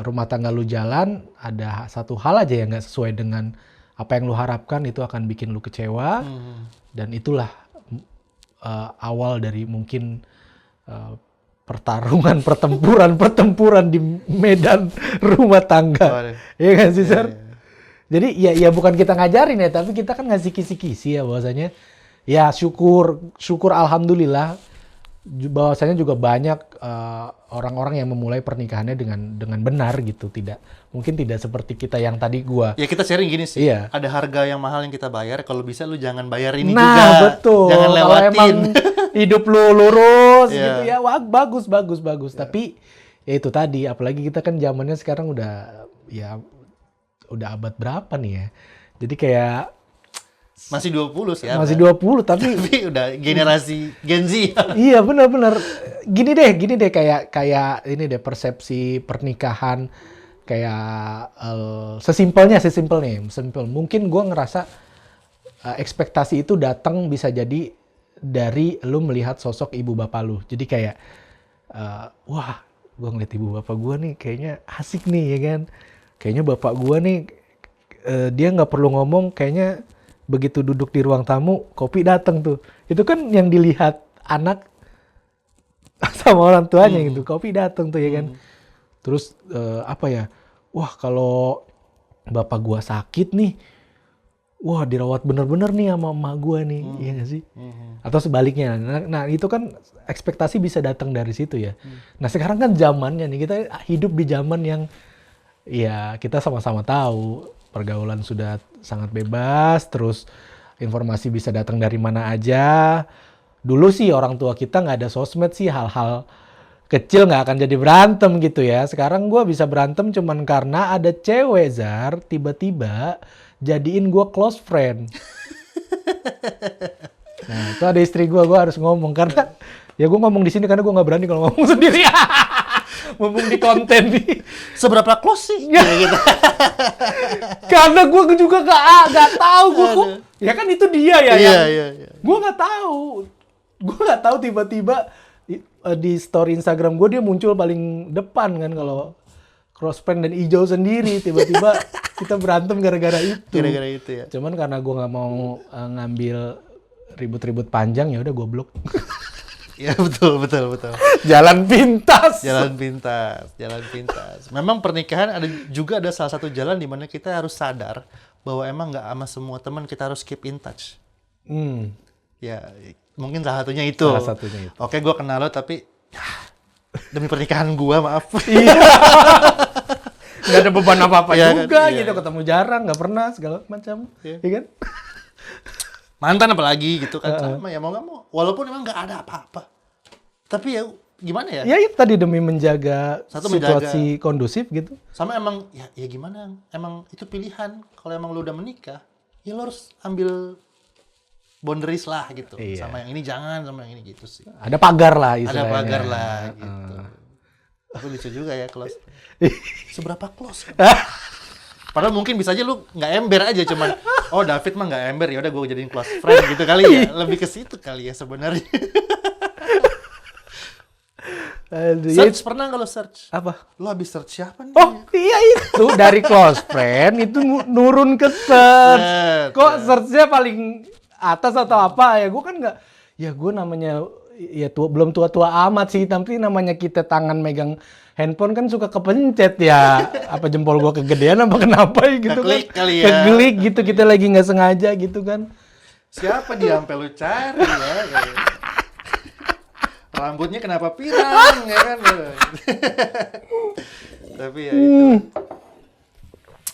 rumah tangga lu jalan, ada satu hal aja yang gak sesuai dengan apa yang lu harapkan, itu akan bikin lu kecewa. Dan itulah awal dari mungkin pertempuran di medan rumah tangga. Iya kan sih, Sir? Jadi ya bukan kita ngajarin ya, tapi kita kan ngasih kisi-kisi ya bahwasanya ya syukur alhamdulillah bahwasanya juga banyak orang-orang yang memulai pernikahannya dengan benar gitu, mungkin tidak seperti kita yang tadi gua. Ya kita sharing gini sih, Iya. ada harga yang mahal yang kita bayar, kalau bisa lu jangan bayar ini Nah, juga. betul. Jangan Kalau lewatin. emang hidup lu lurus Iya. gitu ya, bagus. Tapi ya itu tadi, apalagi kita kan zamannya sekarang udah abad berapa nih ya. Jadi kayak Masih 20 sih ya. masih 20 tapi Tapi udah generasi Gen Z. iya benar-benar gini deh kayak ini deh, persepsi pernikahan kayak sesimpel mungkin gue ngerasa ekspektasi itu datang bisa jadi dari lu melihat sosok ibu bapak lu. Jadi kayak wah, gue ngeliat ibu bapak gue nih kayaknya asik nih ya kan, kayaknya bapak gue nih dia nggak perlu ngomong, kayaknya begitu duduk di ruang tamu kopi datang tuh. Itu kan yang dilihat anak sama orang tuanya gitu, kopi datang tuh ya kan. Terus wah kalau bapak gua sakit nih, wah dirawat bener-bener nih sama emak gua nih, iya gak sih? Atau sebaliknya. Nah itu kan ekspektasi bisa datang dari situ ya. Nah sekarang kan zamannya nih, kita hidup di zaman yang ya kita sama-sama tahu pergaulan sudah sangat bebas, terus informasi bisa datang dari mana aja. Dulu sih orang tua kita nggak ada sosmed sih, hal-hal kecil nggak akan jadi berantem gitu ya. Sekarang gue bisa berantem cuman karena ada cewek, Zar, tiba-tiba jadiin gue close friend. Nah itu ada istri gue harus ngomong karena ya gue ngomong di sini karena gue nggak berani kalau ngomong sendiri. Mumpung di konten nih. Seberapa close sih? Gitu. Karena gue juga gak tahu gue. Ya kan itu dia ya. Iya. Gue nggak tahu tiba-tiba di story Instagram gue dia muncul paling depan kan kalau cross friend dan hijau sendiri, tiba-tiba kita berantem gara-gara itu. Gara-gara itu ya. Cuman karena gue nggak mau ngambil ribut-ribut panjang, ya udah gue blok. Ya betul. Jalan pintas. Jalan pintas. Memang pernikahan ada salah satu jalan di mana kita harus sadar bahwa emang nggak sama semua teman kita harus keep in touch. Ya mungkin salah satunya itu. Oke, gue kenal lo tapi demi pernikahan gue, maaf. Iya. Nggak ada beban apa-apa Iya juga kan? gitu, Iya. ketemu jarang, nggak pernah segala macam, Iya. ya kan? Mantan apalagi gitu kan, sama ya mau nggak mau. Walaupun emang nggak ada apa-apa, tapi ya gimana ya? Ya itu tadi demi menjaga Satu situasi kondusif gitu. Sama emang ya gimana? Emang itu pilihan. Kalau emang lu udah menikah, ya lu harus ambil boundaries lah gitu. Iya. Sama yang ini jangan, sama yang ini gitu sih. Ada pagar lah Ada istilahnya. pagar lah gitu. Aku lucu juga ya close. Seberapa close? Padahal mungkin bisa aja lu nggak ember aja, cuman oh David mah nggak ember, ya udah gue jadiin close friend gitu kali ya. Lebih ke situ kali ya sebenarnya. Aduh, Search pernah kalau search? apa? Lu habis search siapa nih? Oh iya itu dari close friend itu nurun ke search. Kok searchnya paling atas atau apa ya? Gue kan nggak. Ya gue namanya ya belum tua-tua amat sih, tapi namanya kita tangan megang handphone kan suka kepencet ya. Apa jempol gue kegedean apa kenapa ya gitu Keklik kan? kali ya. Keklik gitu, kita lagi nggak sengaja gitu kan. Siapa dia sampai lu cari ya? Rambutnya kenapa pirang ya kan? Tapi ya itu.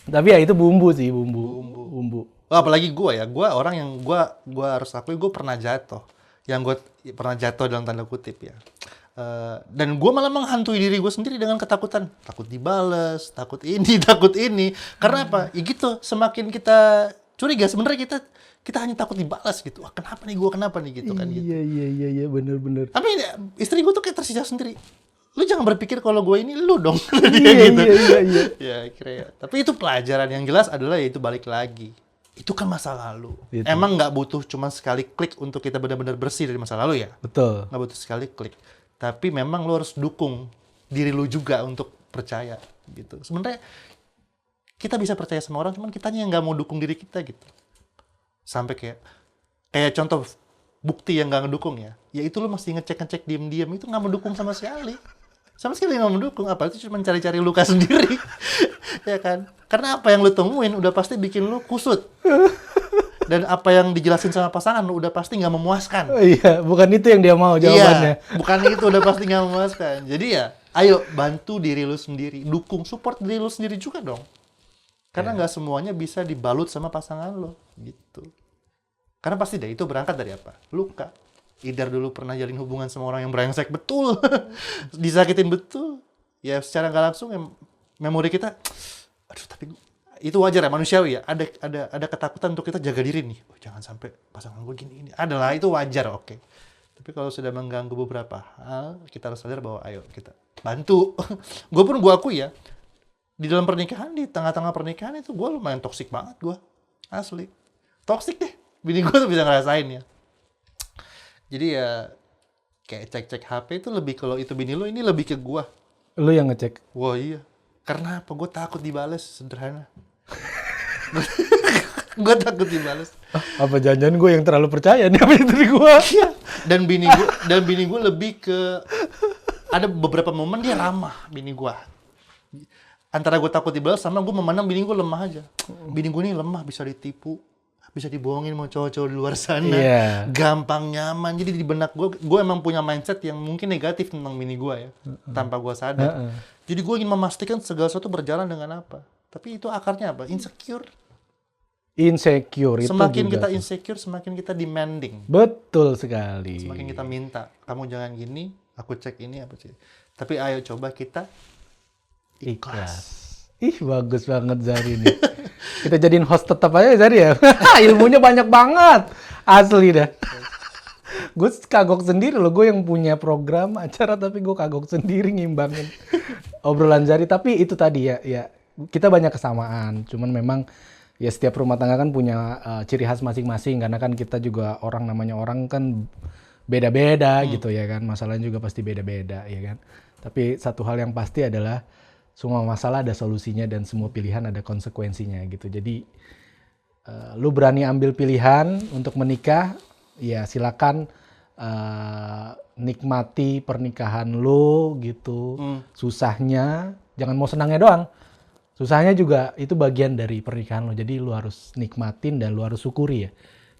Tapi ya itu bumbu sih, bumbu. Oh, apalagi gue orang yang gue harus akui gue pernah jatuh. Yang gue pernah jatuh dalam tanda kutip ya. Dan gue malah menghantui diri gue sendiri dengan ketakutan. Takut dibales, takut ini. Karena apa? Ya gitu, semakin kita curiga sebenarnya kita hanya takut dibalas gitu. Wah, kenapa nih gitu kan gitu. Iya, bener. Tapi istri gue tuh kayak tersisa sendiri. Lu jangan berpikir kalau gue ini lu dong. Iya. Ya, kira ya. Tapi itu pelajaran yang jelas adalah ya itu balik lagi. Itu kan masa lalu. Gitu. Emang nggak butuh cuma sekali klik untuk kita benar-benar bersih dari masa lalu ya. Betul. Nggak butuh sekali klik. Tapi memang lu harus dukung diri lu juga untuk percaya gitu. Sebenarnya kita bisa percaya sama orang, cuman kitanya yang nggak mau dukung diri kita gitu. Sampai kayak contoh bukti yang nggak ngedukung ya. Ya itu lu masih ngecek diem-diem, itu nggak mendukung sama sekali. Sama sekali nggak mendukung, apalagi cuma cari-cari luka sendiri. Ya kan? Karena apa yang lu temuin udah pasti bikin lu kusut. Dan apa yang dijelasin sama pasangan lu udah pasti nggak memuaskan. Iya, bukan itu yang dia mau jawabannya. Iya, bukan itu udah pasti nggak memuaskan. Jadi ya, ayo bantu diri lu sendiri, dukung, support diri lu sendiri juga dong. Karena nggak semuanya bisa dibalut sama pasangan lo, gitu. Karena pasti deh itu berangkat dari apa? Luka. Either dulu pernah jalin hubungan sama orang yang brengsek betul, disakitin betul. Ya secara nggak langsung memori kita, aduh tapi itu wajar ya manusiawi ya. Ada ketakutan untuk kita jaga diri nih. Oh, jangan sampai pasangan gue gini ini. Adalah itu wajar, oke. Tapi kalau sudah mengganggu beberapa hal, kita harus sadar bahwa ayo kita bantu. Gue akui ya, di dalam pernikahan, di tengah-tengah pernikahan itu gue lumayan toksik banget gue. Asli. Toksik deh. Bini gue tuh bisa ngerasain ya. Jadi ya, kayak cek-cek HP itu lebih, kalau itu bini lo, ini lebih ke gue. Lu yang ngecek. Wah iya. Karena apa? Gue takut dibales, sederhana. Gue takut dibales. Apa jangan-jangan gue yang terlalu percaya nih apa itu di gue? Iya. Dan bini gue lebih ke, ada beberapa momen dia ramah bini gue. Antara gue takut dibalas sama gue memandang bini gue lemah aja. Bini gue ini lemah, bisa ditipu, bisa dibohongin mau cowok-cowok di luar sana. Gampang nyaman. Jadi di benak gue emang punya mindset yang mungkin negatif tentang bini gue ya. Tanpa gue sadar. Jadi gue ingin memastikan segala sesuatu berjalan dengan apa. Tapi itu akarnya apa? Insecure. Insecure itu semakin juga kita tuh. insecure, semakin kita demanding. Betul sekali. Semakin kita minta, kamu jangan gini, aku cek ini apa sih. Tapi ayo coba kita ikhlas. Ih, bagus banget Zari nih. Kita jadiin host tetap aja Zari ya. Ilmunya banyak banget. Asli dah. Gue kagok sendiri loh, gue yang punya program acara tapi gue kagok sendiri ngimbangin obrolan Zari. Tapi itu tadi ya kita banyak kesamaan. Cuman memang ya setiap rumah tangga kan punya ciri khas masing-masing. Karena kan kita juga namanya orang kan beda-beda gitu ya kan. Masalahnya juga pasti beda-beda ya kan. Tapi satu hal yang pasti adalah semua masalah ada solusinya dan semua pilihan ada konsekuensinya gitu. Jadi lu berani ambil pilihan untuk menikah, ya silakan nikmati pernikahan lu gitu. Susahnya, jangan mau senangnya doang. Susahnya juga itu bagian dari pernikahan lu. Jadi lu harus nikmatin dan lu harus syukuri ya.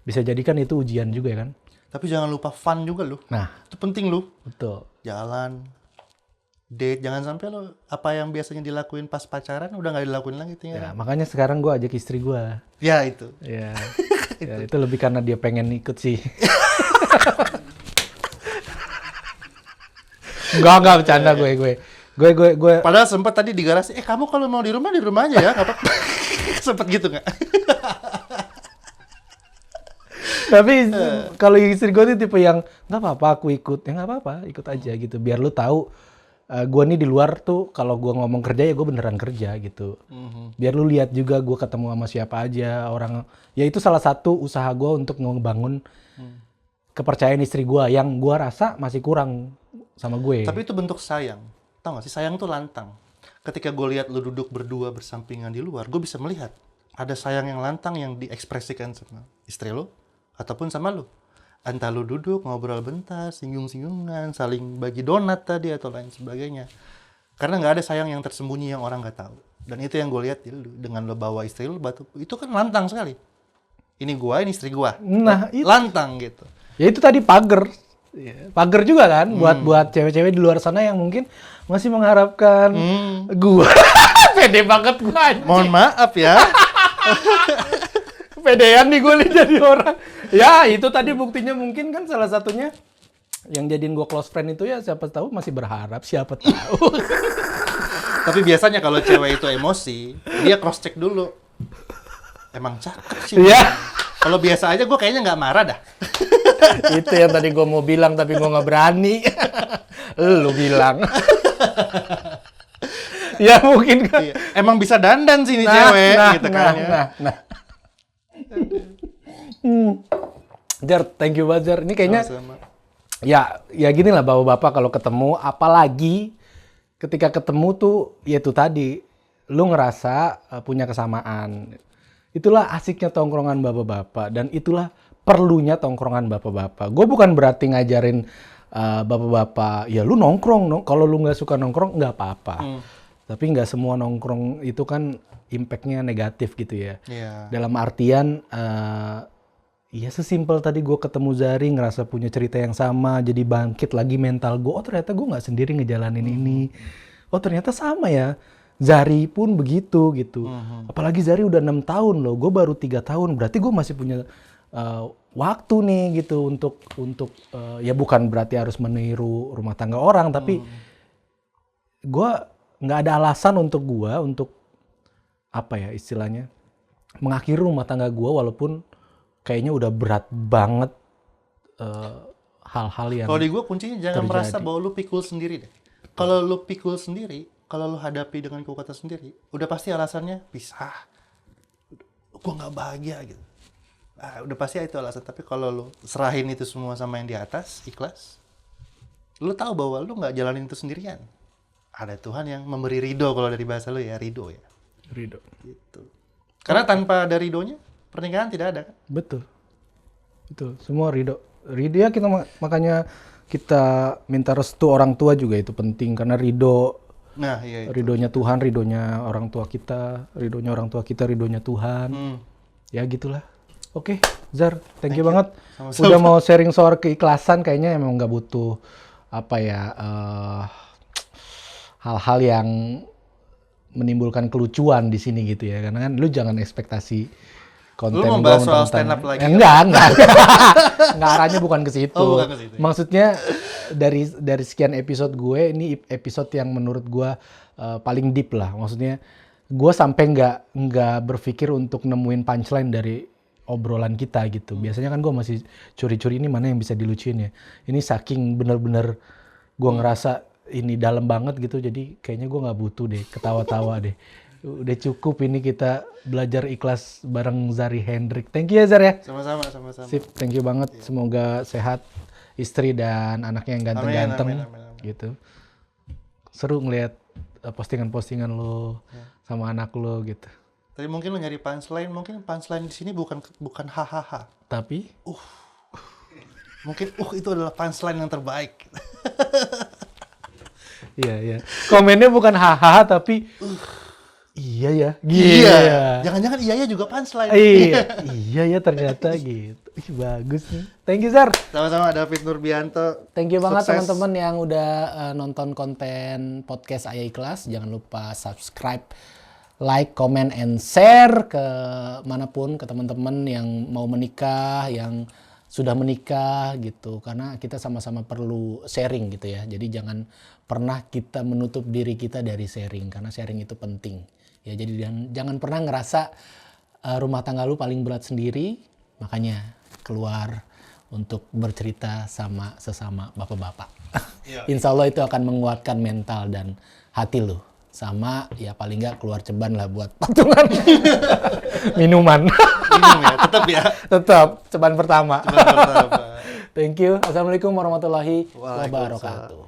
Bisa jadikan itu ujian juga ya kan. Tapi jangan lupa fun juga lu. Nah, itu penting lu. betul. Jalan, date, jangan sampai lo apa yang biasanya dilakuin pas pacaran udah nggak dilakuin lagi Ya, makanya sekarang gue ajak istri gue. Ya itu. Ya, ya itu lebih karena dia pengen ikut sih. Enggak bercanda gue. Padahal sempat tadi di garasi, kamu kalau mau di rumah aja ya, nggak apa-apa. Sempet gitu nggak? Tapi kalau istri gue tuh tipe yang nggak apa-apa aku ikut, ya nggak apa-apa ikut aja gitu. Biar lu tahu gue nih di luar tuh kalau gue ngomong kerja ya gue beneran kerja gitu. Biar lu lihat juga gue ketemu sama siapa aja orang. Ya itu salah satu usaha gue untuk ngebangun kepercayaan istri gue yang gue rasa masih kurang sama gue. Tapi itu bentuk sayang. Tahu nggak sih, sayang tuh lantang. Ketika gue lihat lu duduk berdua bersampingan di luar, gue bisa melihat ada sayang yang lantang yang diekspresikan sama istri lo ataupun sama lo. Entah lu duduk, ngobrol bentar, singgung-singgungan, saling bagi donat tadi atau lain sebagainya. Karena nggak ada sayang yang tersembunyi yang orang nggak tahu. Dan itu yang gue lihat di lu. Dengan lo bawa istri lu, itu kan lantang sekali. Ini gua, ini istri gua. Nah, itu. Lantang gitu. Ya itu tadi pagar. Pagar juga kan buat cewek-cewek di luar sana yang mungkin masih mengharapkan gua. Pede banget gua. Mohon maaf ya. Pedean nih gue nih jadi orang. Ya itu tadi buktinya mungkin kan salah satunya yang jadiin gue close friend itu ya siapa tahu masih berharap siapa tahu. Tapi biasanya kalau cewek itu emosi, dia cross check dulu. Emang cakep sih. Iya. Kalau biasa aja gue kayaknya nggak marah dah. Itu yang tadi gue mau bilang tapi gue nggak berani. Lu bilang. Ya mungkin kan. Iya. Emang bisa dandan sih nih cewek gitu kan. Nah. Jar, thank you banget Jar. Ini kayaknya Sama-sama. ya gini lah bapak-bapak kalau ketemu, apalagi ketika ketemu tuh ya itu tadi lu ngerasa punya kesamaan. Itulah asiknya tongkrongan bapak-bapak dan itulah perlunya tongkrongan bapak-bapak. Gue bukan berarti ngajarin bapak-bapak ya lu nongkrong, kalau lu nggak suka nongkrong nggak apa-apa. Tapi nggak semua nongkrong itu kan impact-nya negatif gitu ya. Yeah. Dalam artian Iya sesimpel tadi gue ketemu Zari ngerasa punya cerita yang sama, jadi bangkit lagi mental gue. Oh ternyata gue nggak sendiri ngejalanin ini. Oh ternyata sama ya. Zari pun begitu gitu. Apalagi Zari udah 6 tahun loh, gue baru 3 tahun. Berarti gue masih punya waktu nih gitu untuk ya bukan berarti harus meniru rumah tangga orang, tapi gue nggak ada alasan untuk gue untuk apa ya istilahnya mengakhiri rumah tangga gue walaupun kayaknya udah berat banget hal-hal yang Kalau di gue kuncinya jangan terjadi. merasa bahwa lu pikul sendiri deh. Kalau lu pikul sendiri, kalau lu hadapi dengan kekuatan sendiri, udah pasti alasannya pisah. Gue nggak bahagia gitu. Udah pasti itu alasan. Tapi kalau lu serahin itu semua sama yang di atas, ikhlas, lu tahu bahwa lu nggak jalanin itu sendirian. Ada Tuhan yang memberi ridho, kalau dari bahasa lu ya ridho ya. Ridho. Gitu. Karena tanpa ada ridhonya, pernikahan tidak ada kan? Betul. Semua ridho. Ridho ya kita makanya kita minta restu orang tua juga itu penting karena ridho. Nah, iya itu. Ridhonya Tuhan, ridhonya orang tua kita, ridhonya orang tua kita, ridhonya Tuhan. Ya gitulah. Oke, Zar, thank you banget. Sama-sama. Udah mau sharing soal keikhlasan, kayaknya emang nggak butuh apa ya hal-hal yang menimbulkan kelucuan di sini gitu ya. Karena kan lu jangan ekspektasi konten Lu mau gua bahas soal mentang-mentang- stand up lagi? Enggak. Enggak, arahnya bukan ke situ. Oh, bukan ke situ. Maksudnya dari sekian episode gue, ini episode yang menurut gue paling deep lah. Maksudnya gue sampai nggak berpikir untuk nemuin punchline dari obrolan kita gitu. Biasanya kan gue masih curi-curi ini mana yang bisa dilucuin ya. Ini saking bener-bener gue ngerasa ini dalam banget gitu. Jadi kayaknya gue nggak butuh deh ketawa-tawa deh. Udah cukup ini kita belajar ikhlas bareng Zari Hendrik. Thank you ya Zar ya. Sama-sama. Sip, thank you banget. Semoga sehat istri dan anaknya yang ganteng-ganteng Amin. gitu. Seru ngeliat postingan-postingan lo sama anak lo gitu. Tadi mungkin lu nyari punchline, mungkin punchline di sini bukan hahaha. Tapi Mungkin itu adalah punchline yang terbaik. iya. Komennya bukan hahaha tapi iya ya. Iya. Jangan-jangan iya juga punchline. Iya ya ternyata gitu. Ih, bagus nih. Thank you Zar. Sama-sama David Nurbianto. Thank you banget Sukses. teman-teman yang udah nonton konten podcast Ayah Ikhlas. Jangan lupa subscribe, like, comment, and share ke manapun, ke teman-teman yang mau menikah, yang sudah menikah gitu. Karena kita sama-sama perlu sharing gitu ya. Jadi jangan pernah kita menutup diri kita dari sharing. Karena sharing itu penting. Ya jadi jangan pernah ngerasa rumah tangga lu paling berat sendiri. Makanya keluar untuk bercerita sama sesama bapak-bapak. Insya Allah itu akan menguatkan mental dan hati lu. Sama ya paling nggak keluar ceban lah buat patungan minuman. Minum ya, tetap ya. Tetap ceban pertama. Tetap. Thank you. Assalamualaikum warahmatullahi Waalaikumsalam. wabarakatuh.